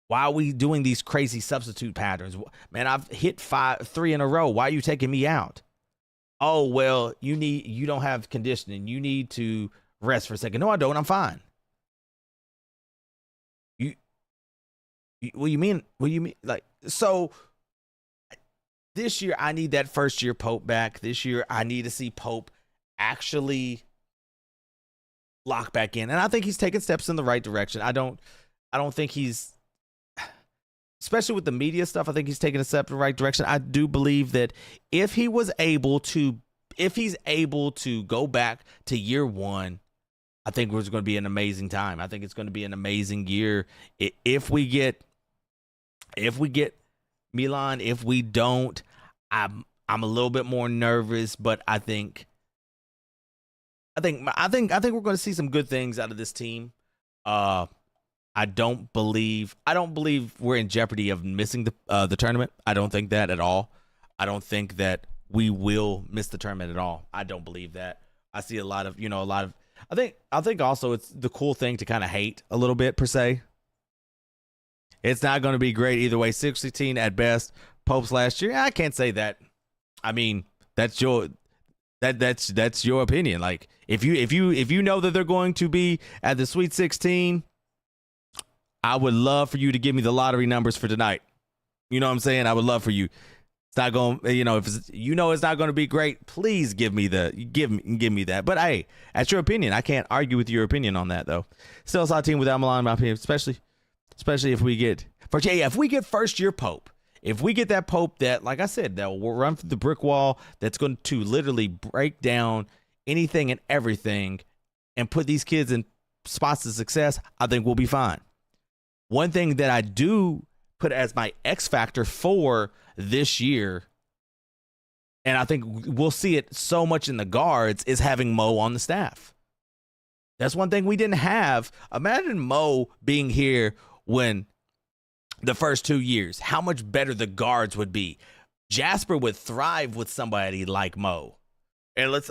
Why are we doing these crazy substitute patterns? Man, I've hit 3 in a row. Why are you taking me out? Oh, well, you don't have conditioning. You need to rest for a second. No, I don't. I'm fine. What do you mean? What do you mean? Like, so this year I need that first year Pope back. This year I need to see Pope actually lock back in. And I think he's taking steps in the right direction. I don't think he's, especially with the media stuff, I think he's taking a step in the right direction. I do believe that if he's able to go back to year one, I think it's going to be an amazing time. I think it's going to be an amazing year. If we get Milan, if we don't, I'm a little bit more nervous, but I think we're going to see some good things out of this team. I don't believe we're in jeopardy of missing the tournament. I don't think that at all. I don't think that we will miss the tournament at all. I don't believe that. I see a lot of. I think also it's the cool thing to kind of hate a little bit per se. It's not going to be great either way. 16 at best. Pope's last year, I can't say that. I mean, that's your opinion. Like if you know that they're going to be at the Sweet 16, I would love for you to give me the lottery numbers for tonight. You know what I'm saying? I would love for you. It's not going, if it's not going to be great, please give me that. But hey, that's your opinion. I can't argue with your opinion on that though. Still a solid team without Milan, in my opinion, especially if we get first year Pope. If we get that Pope that, like I said, that will run through the brick wall, that's going to literally break down anything and everything and put these kids in spots of success, I think we'll be fine. One thing that I do put as my X factor for this year, and I think we'll see it so much in the guards, is having Mo on the staff. That's one thing we didn't have. Imagine Mo being here when the first 2 years, how much better the guards would be. Jasper would thrive with somebody like Mo. And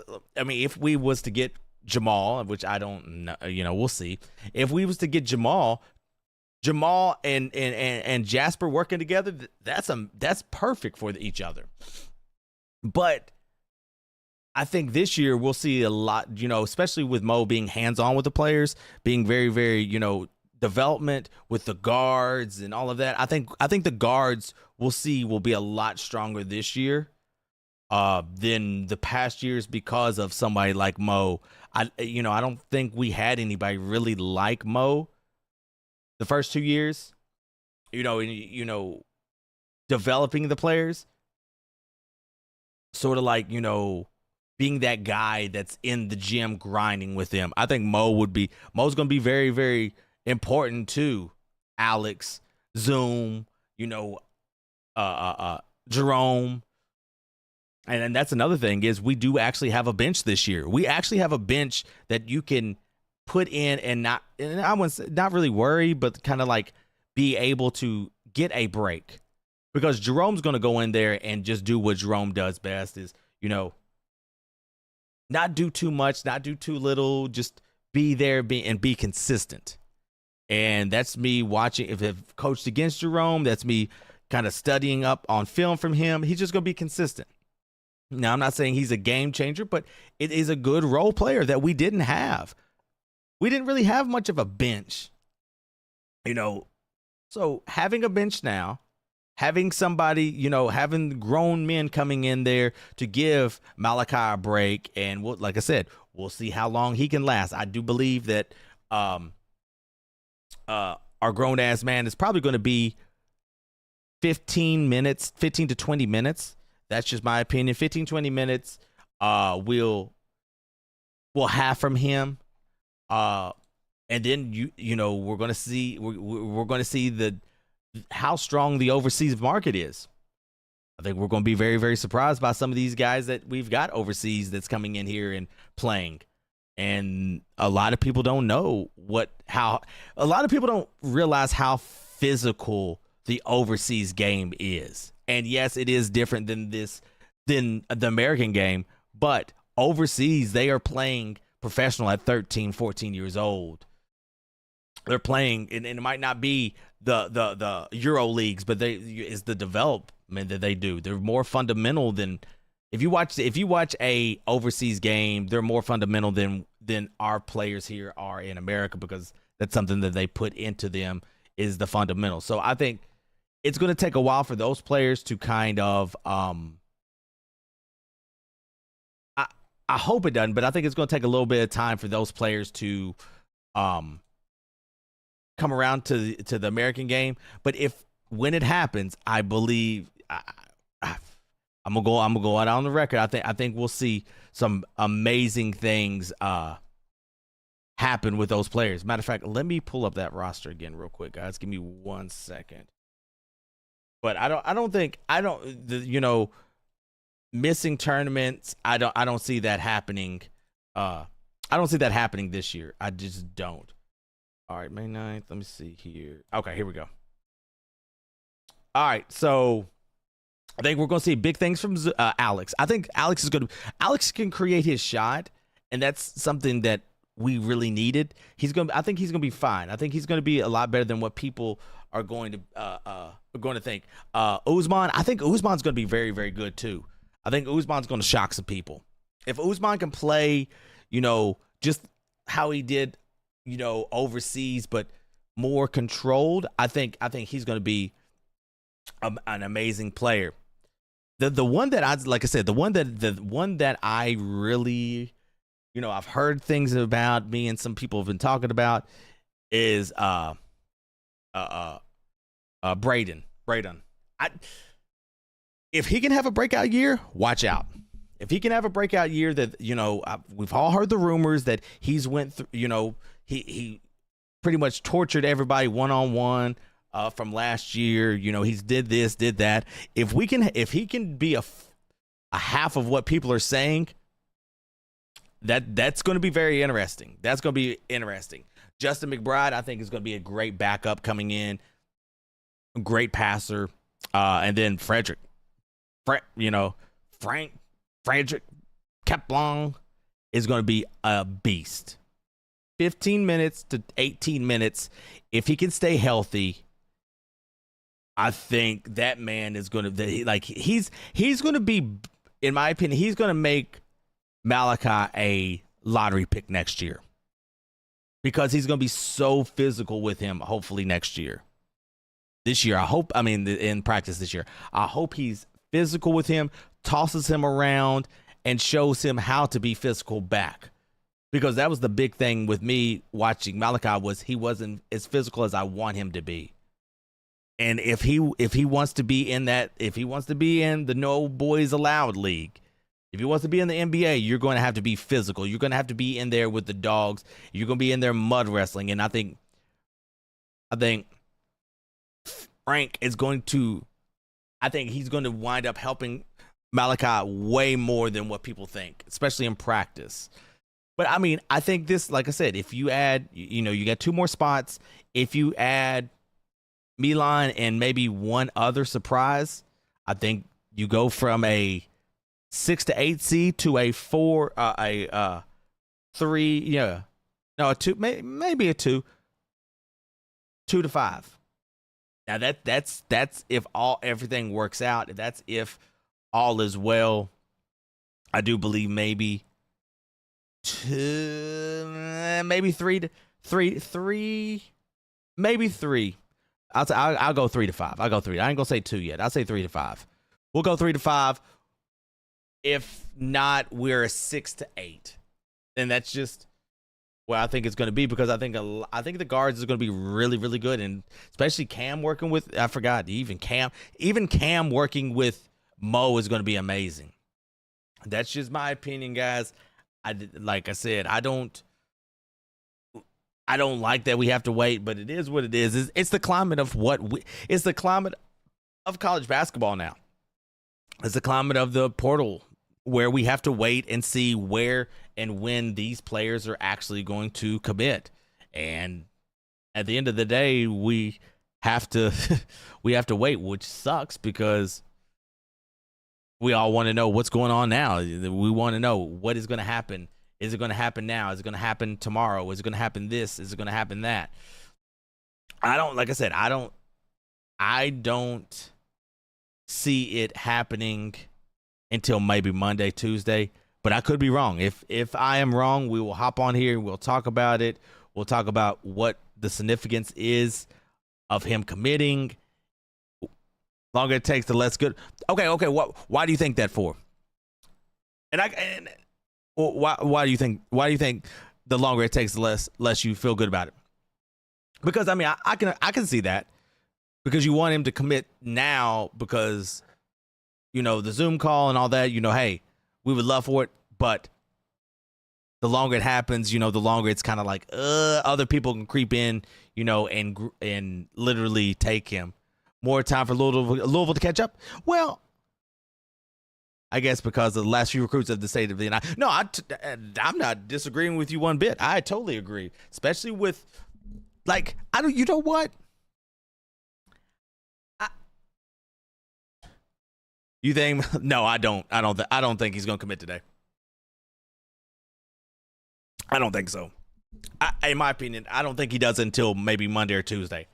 if we was to get Jamal, which I don't know, we'll see. If we was to get Jamal and Jasper working together, that's perfect for each other. But I think this year we'll see a lot, especially with Mo being hands-on with the players, being very, very, development with the guards and all of that. I think the guards will be a lot stronger this year than the past years because of somebody like Mo. I don't think we had anybody really like Mo the first 2 years. Developing the players, sort of like being that guy that's in the gym grinding with them. I think Mo's going to be very, very important to Alex, Zoom, Jerome. And that's another thing is we do actually have a bench this year. We actually have a bench that you can put in and I wouldn't not really worry, but kind of like be able to get a break, because Jerome's going to go in there and just do what Jerome does best is, not do too much, not do too little, just be there and be consistent. And that's me watching. If I've coached against Jerome, that's me kind of studying up on film from him. He's just going to be consistent. Now, I'm not saying he's a game changer, but it is a good role player that we didn't have. We didn't really have much of a bench, So having a bench now, having somebody, having grown men coming in there to give Malachi a break, and like I said, we'll see how long he can last. I do believe that our grown ass man is probably going to be 15 to 20 minutes. That's just my opinion. 15, 20 minutes. We'll have from him. And then we're going to see how strong the overseas market is. I think we're going to be very, very surprised by some of these guys that we've got overseas that's coming in here and playing. And a lot of people don't know a lot of people don't realize how physical the overseas game is. And yes, it is different than the American game, but overseas, they are playing professional at 13, 14 years old. They're playing, and it might not be the Euro leagues, but it's the development that they do. They're more fundamental than if you watch a overseas game, they're more fundamental than our players here are in America, because that's something that they put into them, is the fundamentals. So I think it's going to take a while for those players to kind of I hope it doesn't, but I think it's going to take a little bit of time for those players to come around to the American game. But when it happens, I believe I'm gonna go out on the record. I think we'll see some amazing things happen with those players. Matter of fact, let me pull up that roster again real quick, guys. Give me 1 second. But missing tournaments, I don't see that happening. I don't see that happening this year. I just don't. All right, May 9th. Let me see here. Okay, here we go. All right, so I think we're going to see big things from Alex. I think Alex can create his shot, and that's something that we really needed. I think he's going to be fine. I think he's going to be a lot better than what people are going to think. Usman, I think Usman's going to be very, very good too. I think Usman's going to shock some people. If Usman can play, just how he did, overseas, but more controlled, I think he's going to be an amazing player. The one that I really, I've heard things about, me and some people have been talking about, is Braden. If he can have a breakout year, watch out. If he can have a breakout year, that we've all heard the rumors that he's went through. He pretty much tortured everybody one-on-one from last year. He's did this, did that. If he can be a half of what people are saying, that's going to be very interesting. That's going to be interesting. Justin McBride, I think, is going to be a great backup coming in, great passer, and then Frederick Kaplan is going to be a beast. 15 minutes to 18 minutes, if he can stay healthy, I think that man is going to he's going to be, in my opinion, he's going to make Malachi a lottery pick next year, because he's going to be so physical with him. Hopefully next year. This year, in practice this year, I hope he's physical with him, tosses him around, and shows him how to be physical back. Because that was the big thing with me watching Malachi, was he wasn't as physical as I want him to be. And if he wants to be in the No Boys Allowed league, if he wants to be in the NBA, you're going to have to be physical. You're going to have to be in there with the dogs. You're going to be in there mud wrestling. And I think Frank is going to, he's going to wind up helping Malachi way more than what people think, especially in practice. But I think this, like I said, if you add, you got 2 more spots. If you add Milan and maybe one other surprise, I think you go from a 6 to 8 seed to a 4, a 3, a 2, maybe a 2 to 5. Now that's if everything works out. That's if all is well. I do believe maybe 2, maybe 3 to 3, maybe 3. I'll go 3 to 5. I'll go 3. I ain't gonna say 2 yet. I'll say 3 to 5. We'll go 3 to 5. If not, we're a 6 to 8. And that's just where I think it's going to be, because I think the guards is going to be really, really good, and especially Cam working with, I forgot, even Cam working with Mo is going to be amazing. That's just my opinion, guys. Like I said, I don't like that we have to wait, but it is what it is. It's the climate of it's the climate of college basketball now. It's the climate of the portal, where we have to wait and see where and when these players are actually going to commit. And at the end of the day, we have to wait, which sucks, because we all want to know what's going on now. We want to know what is going to happen. Is it going to happen now? Is it going to happen tomorrow? Is it going to happen this? Is it going to happen that? I don't, like I said, I don't see it happening until maybe Monday, Tuesday, but I could be wrong. If I am wrong, we will hop on here and we'll talk about it. We'll talk about what the significance is of him committing. Longer it takes, the less good. Okay. Why do you think that for? Why do you think the longer it takes, the less you feel good about it? Because I mean, I can see that, because you want him to commit now, because the Zoom call and all that. Hey, we would love for it, but the longer it happens, the longer it's kind of like other people can creep in, and literally take him. More time for Louisville to catch up. Well, I guess because the last few recruits of the state of the United. No, I'm not disagreeing with you one bit. I totally agree, especially with you know what? You think? No, I don't. I don't think he's gonna commit today. I don't think so. In my opinion, I don't think he does until maybe Monday or Tuesday.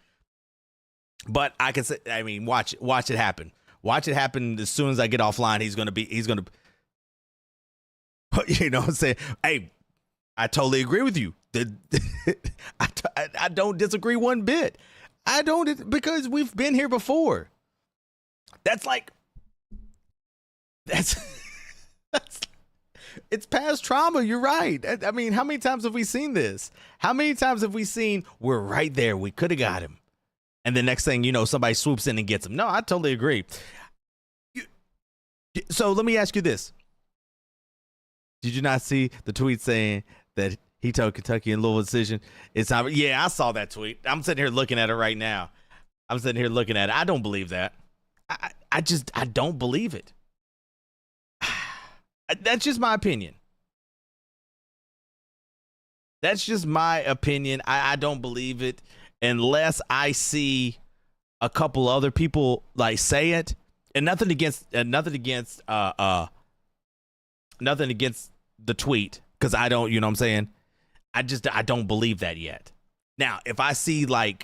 But I can say, I mean, watch it happen. Watch it happen as soon as I get offline. He's gonna, say, hey, I totally agree with you. I don't disagree one bit. I don't, because we've been here before. That's it's past trauma. You're right. I mean, how many times have we seen this? How many times have we seen we're right there? We could have got him. And the next thing you know, somebody swoops in and gets him. No, I totally agree. So let me ask you this. Did you not see the tweet saying that he told Kentucky and Louisville decision? It's time. Yeah, I saw that tweet. I'm sitting here looking at it right now. I don't believe that. I don't believe it. That's just my opinion. I don't believe it unless I see a couple other people say it. And nothing against the tweet, because I don't, you know what I'm saying? I don't believe that yet. Now, if I see a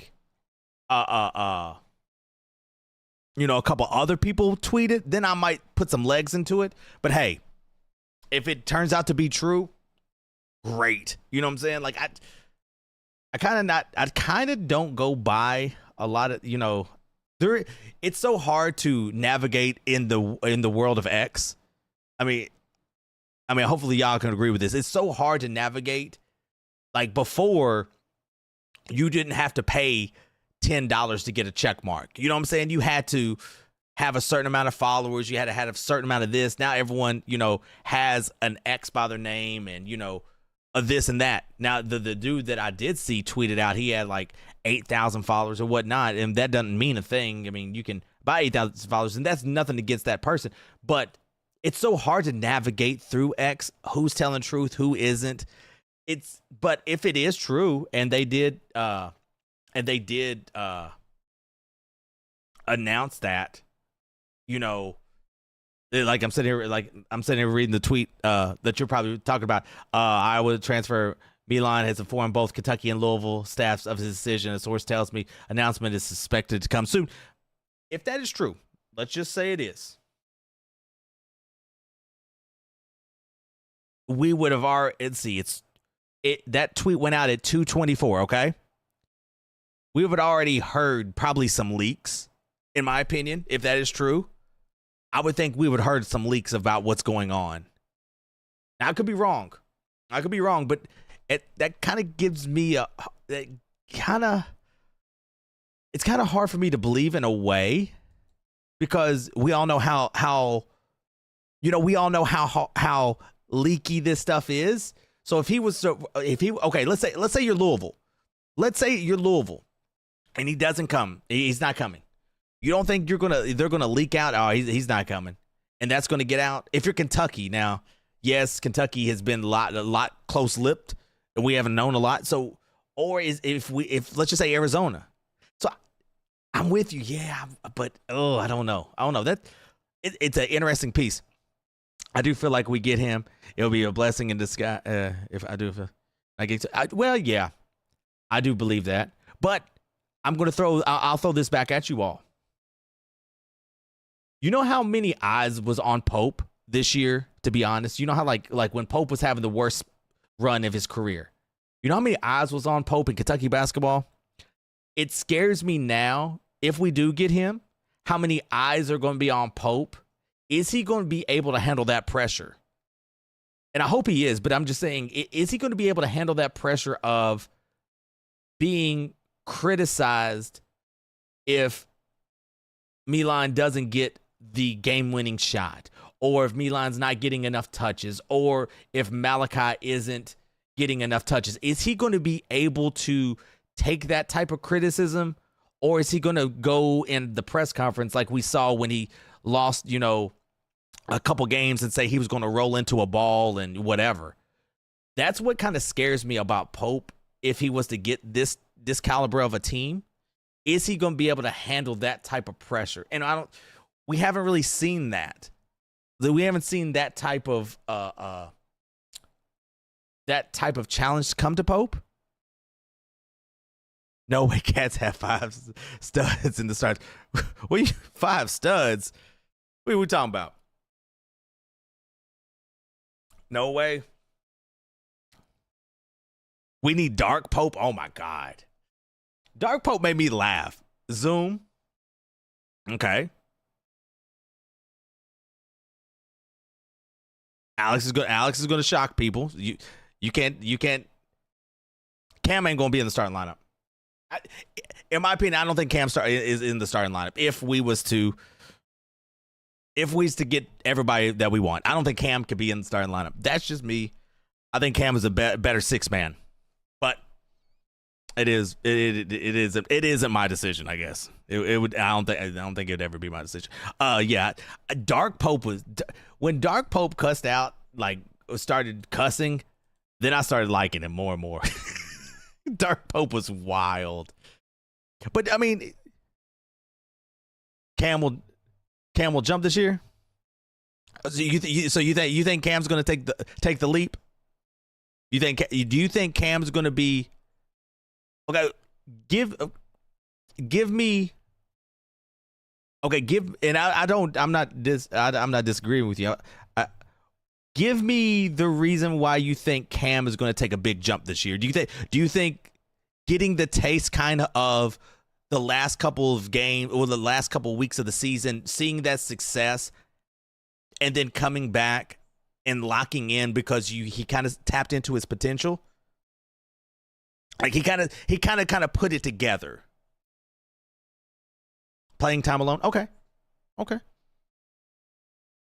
couple other people tweet it, then I might put some legs into it. But hey, if it turns out to be true, great. You know what I'm saying? I kind of don't go by a lot of, it's so hard to navigate in the world of X. I mean, hopefully y'all can agree with this. It's so hard to navigate. Like before, you didn't have to pay $10 to get a check mark. You know what I'm saying? You had to have a certain amount of followers. You had to have a certain amount of this. Now everyone, has an X by their name and, this and that. Now the dude that I did see tweeted out, he had 8,000 followers or whatnot, and that doesn't mean a thing. I mean, you can buy 8,000 followers, and that's nothing against that person. But it's so hard to navigate through X. Who's telling truth? Who isn't? But if it is true, and they did announce that, I'm sitting here reading the tweet that you're probably talking about. Iowa transfer Milan has informed both Kentucky and Louisville staffs of his decision. A source tells me announcement is suspected to come soon. If that is true, let's just say it is. We would have already that tweet went out at 2:24. Okay, we would have already heard probably some leaks. In my opinion, if that is true, I would think we would have heard some leaks about what's going on. Now, I could be wrong, but that kind of gives me it's kind of hard for me to believe in a way, because we all know how leaky this stuff is. So let's say you're Louisville, and he doesn't come, he's not coming. You don't think they're gonna leak out? Oh, he's not coming, and that's gonna get out. If you're Kentucky now, yes, Kentucky has been a lot close-lipped, and we haven't known a lot. So, or if let's just say Arizona. So I'm with you, yeah, but I don't know. That it's an interesting piece. I do feel like we get him, it'll be a blessing in disguise. I do believe that, but I'll throw this back at you all. You know how many eyes was on Pope this year, to be honest? You know how like when Pope was having the worst run of his career. You know how many eyes was on Pope in Kentucky basketball? It scares me now, if we do get him, how many eyes are going to be on Pope. Is he going to be able to handle that pressure? And I hope he is, but I'm just saying, is he going to be able to handle that pressure of being criticized if Milan doesn't get the game-winning shot, or if Milan's not getting enough touches, or if Malachi isn't getting enough touches? Is he going to be able to take that type of criticism, or is he going to go in the press conference like we saw when he lost, a couple games and say he was going to roll into a ball and whatever? That's what kind of scares me about Pope. If he was to get this caliber of a team, is he going to be able to handle that type of pressure? And we haven't really seen that. We haven't seen that type of challenge come to Pope. No way, Cats have 5 studs in the start. What 5 studs? What are we talking about? No way. We need Dark Pope. Oh my God. Dark Pope made me laugh. Zoom. Okay. Alex is going to shock people. You can't. Cam ain't going to be in the starting lineup. In my opinion, I don't think Cam is in the starting lineup. If we was to get everybody that we want, I don't think Cam could be in the starting lineup. That's just me. I think Cam is a better 6-man, but it isn't my decision. I guess it would. I don't think it would ever be my decision. Yeah, Dark Pope when Dark Pope cussed out, like started cussing, then I started liking him more and more. Dark Pope was wild, but I mean, Cam will jump this year. So you think Cam's going to take the leap? Do you think Cam's going to be okay? Give me okay. I'm not disagreeing with you. Give me the reason why you think Cam is going to take a big jump this year. Do you think getting the taste kind of the last couple of games or the last couple of weeks of the season, seeing that success, and then coming back and locking in because he kind of tapped into his potential? Like he kind of put it together. Playing time alone. Okay.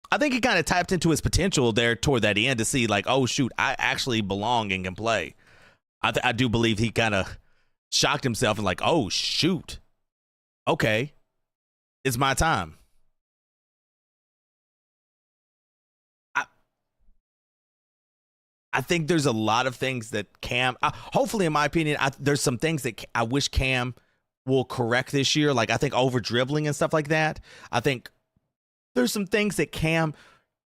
I think he kind of tapped into his potential there toward that end to see like, oh shoot, I actually belong and can play. I do believe he kind of shocked himself and like, oh shoot, okay, it's my time. I think there's a lot of things that Cam, hopefully in my opinion, there's some things that I wish Cam will correct this year. Like I think over dribbling and stuff like that. I think there's some things that Cam,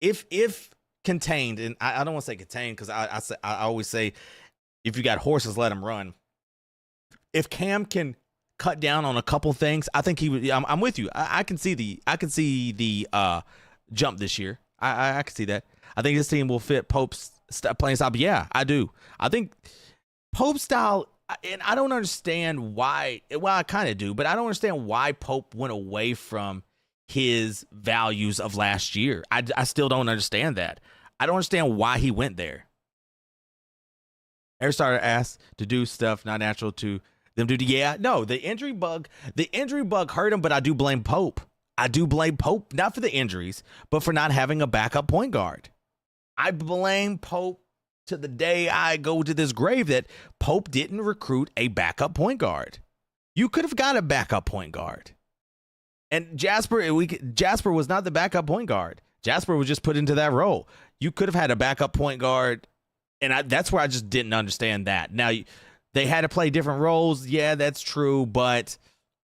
if contained, and I don't want to say contained because I always say if you got horses, let them run. If Cam can cut down on a couple things, I think he would. I'm with you. I can see the jump this year. I can see that. I think this team will fit Pope's playing style. But yeah, I do. I think Pope's style, and I don't understand why. Well, I kind of do, but I don't understand why Pope went away from his values of last year. I still don't understand that. I don't understand why he went there. Every starter asked to do stuff not natural to them do. Yeah, no, the injury bug hurt him, but I do blame Pope. Not for the injuries, but for not having a backup point guard. I blame Pope to the day I go to this grave that Pope didn't recruit a backup point guard. You could have got a backup point guard. And Jasper was not the backup point guard. Jasper was just put into that role. You could have had a backup point guard, and that's where I just didn't understand that. Now, they had to play different roles. Yeah, that's true, but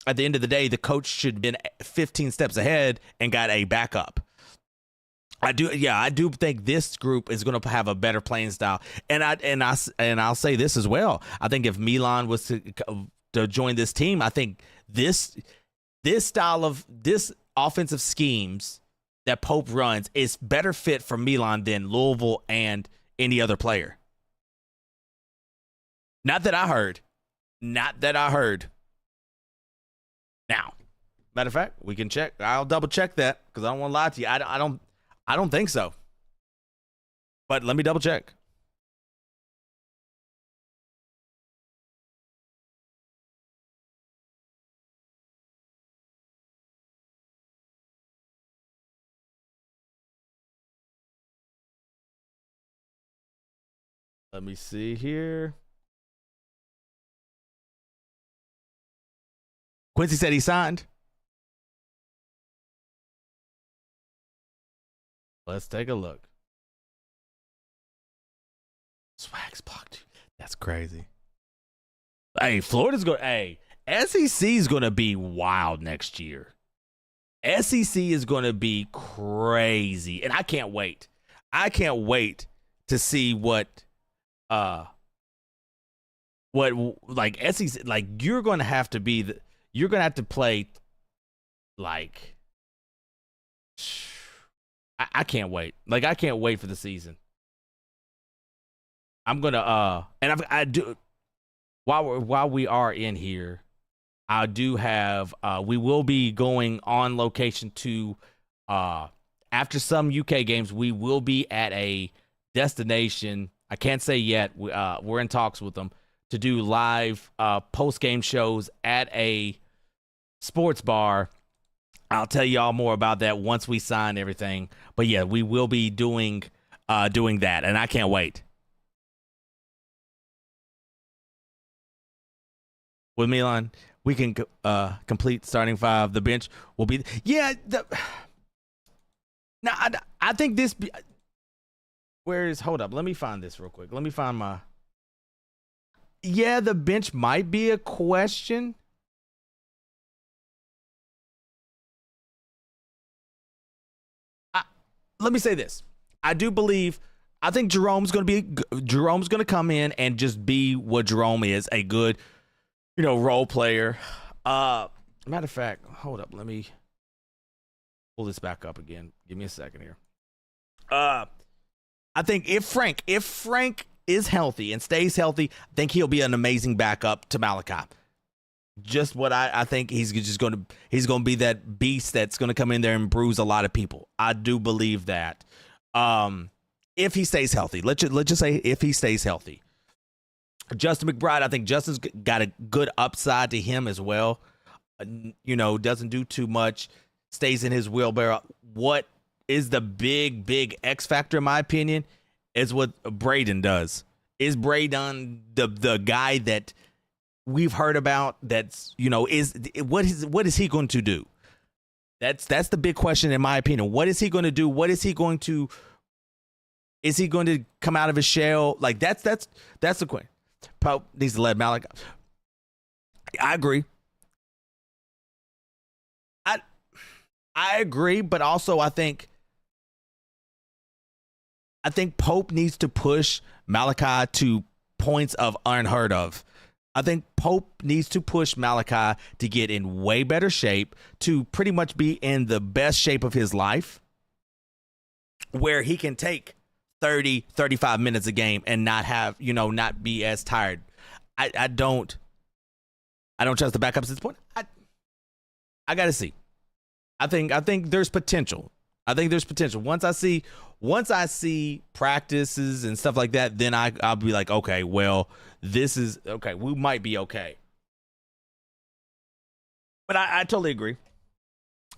at the end of the day, the coach should have been 15 steps ahead and got a backup. I do think this group is going to have a better playing style, and I'll say this as well. I think if Milan was to to join this team. I think this style of this offensive schemes that Pope runs is better fit for Milan than Louisville and any other player. Not that I heard. Not that I heard. Now, matter of fact, we can check. I'll double check that because I don't want to lie to you. I don't think so. But let me double check. Let me see here. Quincy said he signed. Let's take a look. Swags blocked. That's crazy. Hey, Florida's going. Hey, SEC is going to be wild next year. SEC is going to be crazy, and I can't wait. I can't wait to see what like SEC, like you're going to have to be you're going to have to play like I can't wait. Like I can't wait for the season. I'm going to and I do while we are in here, I do have we will be going on location to after some UK games, we will be at a destination. I can't say yet. We're in talks with them to do live post-game shows at a sports bar. I'll tell y'all more about that once we sign everything. But yeah, we will be doing that, and I can't wait. With Milan, we can complete starting five. The bench will be now I think this. Hold up, let me find this real quick. Let me find my. Yeah, the bench might be a question. Let me say this. I think Jerome's going to come in and just be what Jerome is, a good, role player. Matter of fact, hold up, let me pull this back up again. Give me a second here. I think if Frank is healthy and stays healthy, I think he'll be an amazing backup to Malachi. Just what I think he's going to be that beast that's going to come in there and bruise a lot of people. I do believe that. If he stays healthy, let's just say if he stays healthy. Justin McBride, I think Justin's got a good upside to him as well. Doesn't do too much, stays in his wheelbarrow. What is the big X factor, in my opinion, is what Braden does. Is Braden the guy that we've heard about? That's what is he going to do? That's the big question, in my opinion. What is he going to do? Is he going to come out of his shell? Like that's the question. Pope needs to let Malachi. I agree. I agree, but also I think Pope needs to push Malachi to points of unheard of. I think Pope needs to push Malachi to get in way better shape, to pretty much be in the best shape of his life, where he can take 30, 35 minutes a game and not be as tired. I don't trust the backups at this point. I got to see. I think there's potential. Once I see practices and stuff like that, then I'll be like, okay, well, this is okay. We might be okay. But I totally agree.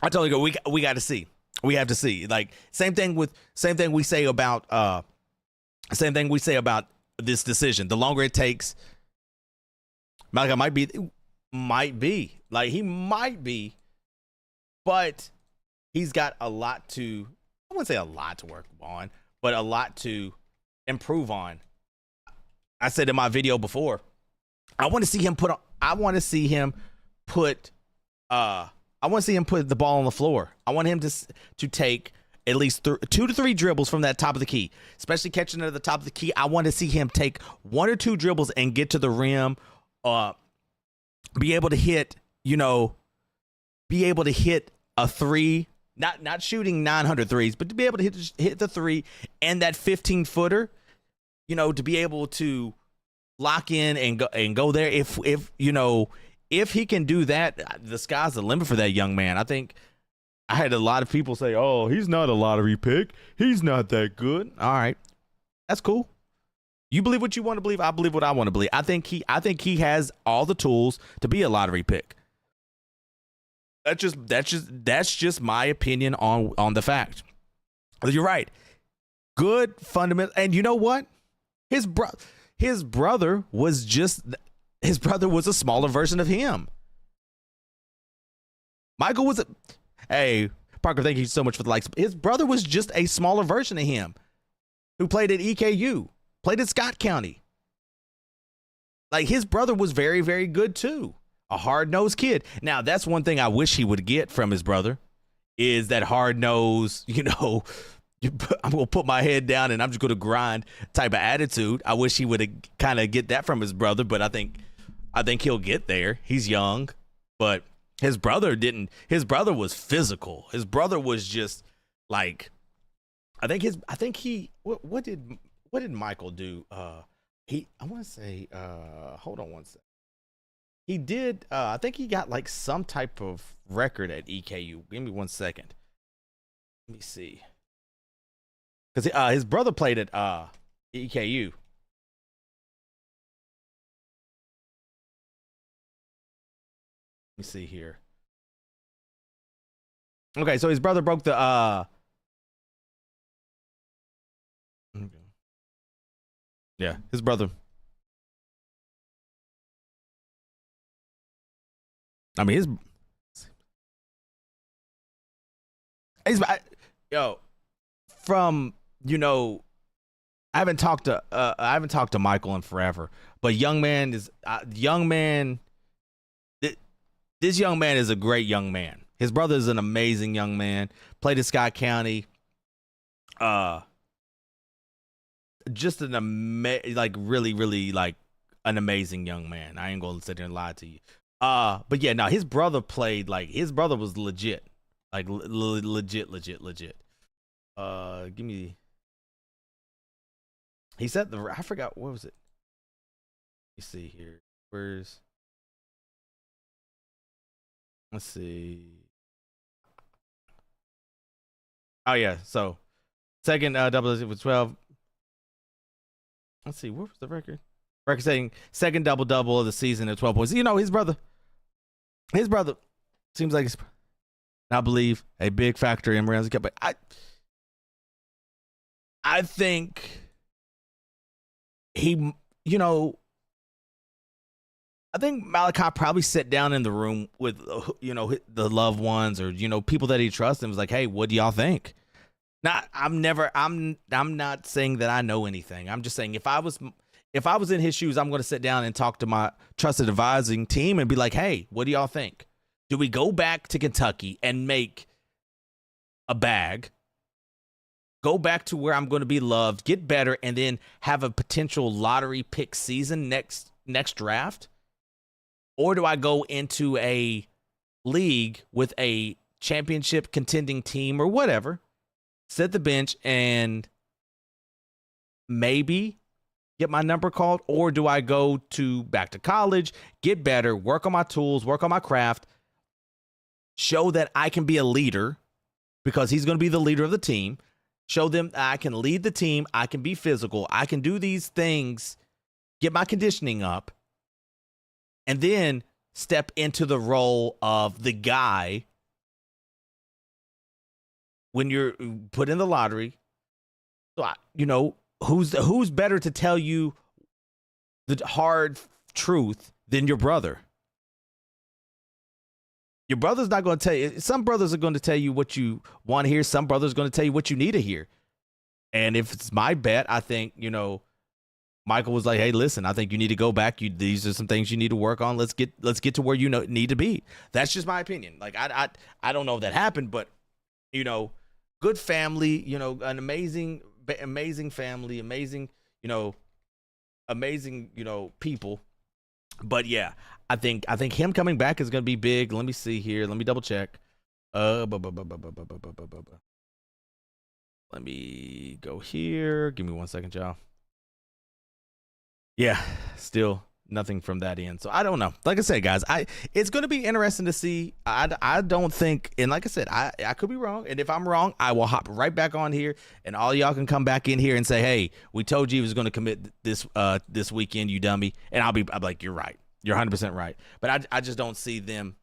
We got to see. We have to see. Like same thing we say about this decision. The longer it takes, Malachi might be like he might be, but he's got a lot to. I wouldn't say a lot to work on, but a lot to improve on. I said in my video before, I want to see him put the ball on the floor. I want him to take at least 2 to 3 dribbles from that top of the key, especially catching it at the top of the key. I want to see him take 1 or 2 dribbles and get to the rim, be able to hit, you know, be able to hit a three, not shooting 900 threes, but to be able to hit the three and that 15-footer, you know, to be able to lock in and go there. If you know, if he can do that, the sky's the limit for that young man. I think I had a lot of people say, "Oh, he's not a lottery pick. He's not that good." All right, that's cool. You believe what you want to believe. I believe what I want to believe. I think he has all the tools to be a lottery pick. That's just my opinion on the fact. You're right. Good fundamental, and you know what? His brother was a smaller version of him. Michael was hey, Parker, thank you so much for the likes. His brother was just a smaller version of him who played at EKU, played at Scott County. Like, his brother was very, very good too. A hard-nosed kid. Now, that's one thing I wish he would get from his brother, is that hard-nosed, you know, I'm going to put my head down and I'm just going to grind type of attitude. I wish he would kind of get that from his brother, but I think he'll get there. He's young, but his brother didn't. His brother was physical. His brother was just like, what did Michael do? I want to say, hold on one second. He did, I think he got like some type of record at EKU. Give me 1 second. Let me see. Because his brother played at EKU. Let me see here. Okay, so his brother broke the yeah, his brother. I mean, from, you know, I haven't talked to Michael in forever, but this young man is a great young man. His brother is an amazing young man. Played at Scott County. Just really like an amazing young man. I ain't gonna sit here and lie to you. But yeah, no, his brother was legit. Like legit. Give me. He said I forgot, what was it? Let me see here. Let's see. Oh yeah, so second double digit was 12. Let's see, what was the record? Record saying second double of the season at 12 points. You know, his brother seems like, I believe, a big factor in Ramsey Cup. But I think he, you know, I think Malachi probably sat down in the room with, you know, the loved ones, or, you know, people that he trusts, and was like, "Hey, what do y'all think?" Now, I'm not saying that I know anything. I'm just saying, if I was in his shoes, I'm going to sit down and talk to my trusted advising team and be like, "Hey, what do y'all think? Do we go back to Kentucky and make a bag? Go back to where I'm going to be loved, get better, and then have a potential lottery pick season next draft? Or do I go into a league with a championship contending team or whatever, sit the bench, and maybe get my number called? Or do I go back to college, get better, work on my tools, work on my craft, show that I can be a leader, because he's going to be the leader of the team, show them that I can lead the team, I can be physical, I can do these things, get my conditioning up, and then step into the role of the guy when you're put in the lottery." So, you know, who's better to tell you the hard truth than your brother? Your brother's not going to tell you. Some brothers are going to tell you what you want to hear. Some brothers are going to tell you what you need to hear. And if it's my bet, I think, you know, Michael was like, "Hey, listen, I think you need to go back. These are some things you need to work on. Let's get to where you need to be." That's just my opinion. Like, I don't know if that happened, but, you know, good family, you know, an amazing family, amazing, you know, people. But yeah, I think him coming back is gonna be big. Let me see here. Let me double check. Let me go here. Give me 1 second, y'all. Yeah, still nothing from that end. So I don't know. Like I said, guys, it's going to be interesting to see. I don't think, and like I said, I could be wrong. And if I'm wrong, I will hop right back on here, and all y'all can come back in here and say, hey, we told you he was going to commit this weekend, you dummy. And I'm like, you're right. You're 100% right. But I just don't see them.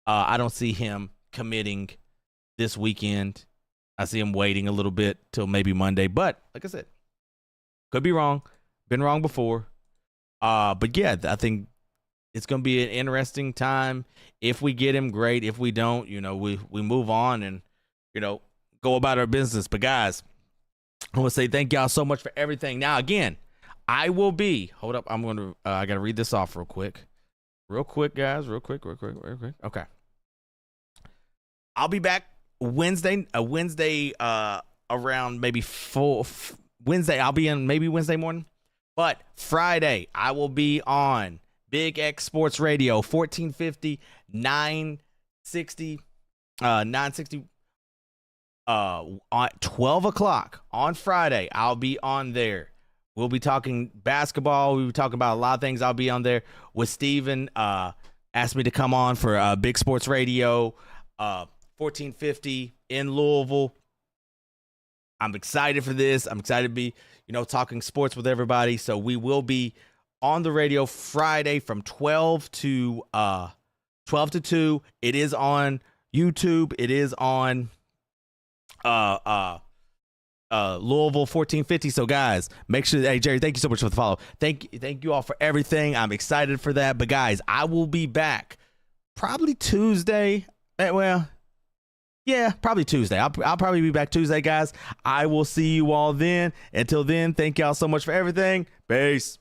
I don't see him committing this weekend. I see him waiting a little bit till maybe Monday. But like I said, could be wrong. Been wrong before. But yeah, I think it's going to be an interesting time. If we get him, great. If we don't, we move on and, go about our business. But guys, I want to say thank y'all so much for everything. Now, again, I will be, hold up. I'm going to, I got to read this off real quick, guys, real quick. Okay. I'll be back Wednesday, around maybe Wednesday. I'll be in maybe Wednesday morning. But Friday, I will be on Big X Sports Radio, 1450, 960, at 12 o'clock on Friday. I'll be on there. We'll be talking basketball. We'll be talking about a lot of things. I'll be on there with Steven. Asked me to come on for Big Sports Radio, 1450 in Louisville. I'm excited for this. I'm excited to be, talking sports with everybody. So we will be on the radio Friday from 12 to 2. It is on YouTube. It is on Louisville 1450. So guys, make sure. Hey Jerry, thank you so much for the follow. Thank you all for everything. I'm excited for that. But guys, I will be back probably Tuesday. Well, yeah, probably Tuesday. I'll probably be back Tuesday, guys. I will see you all then. Until then, thank y'all so much for everything. Peace.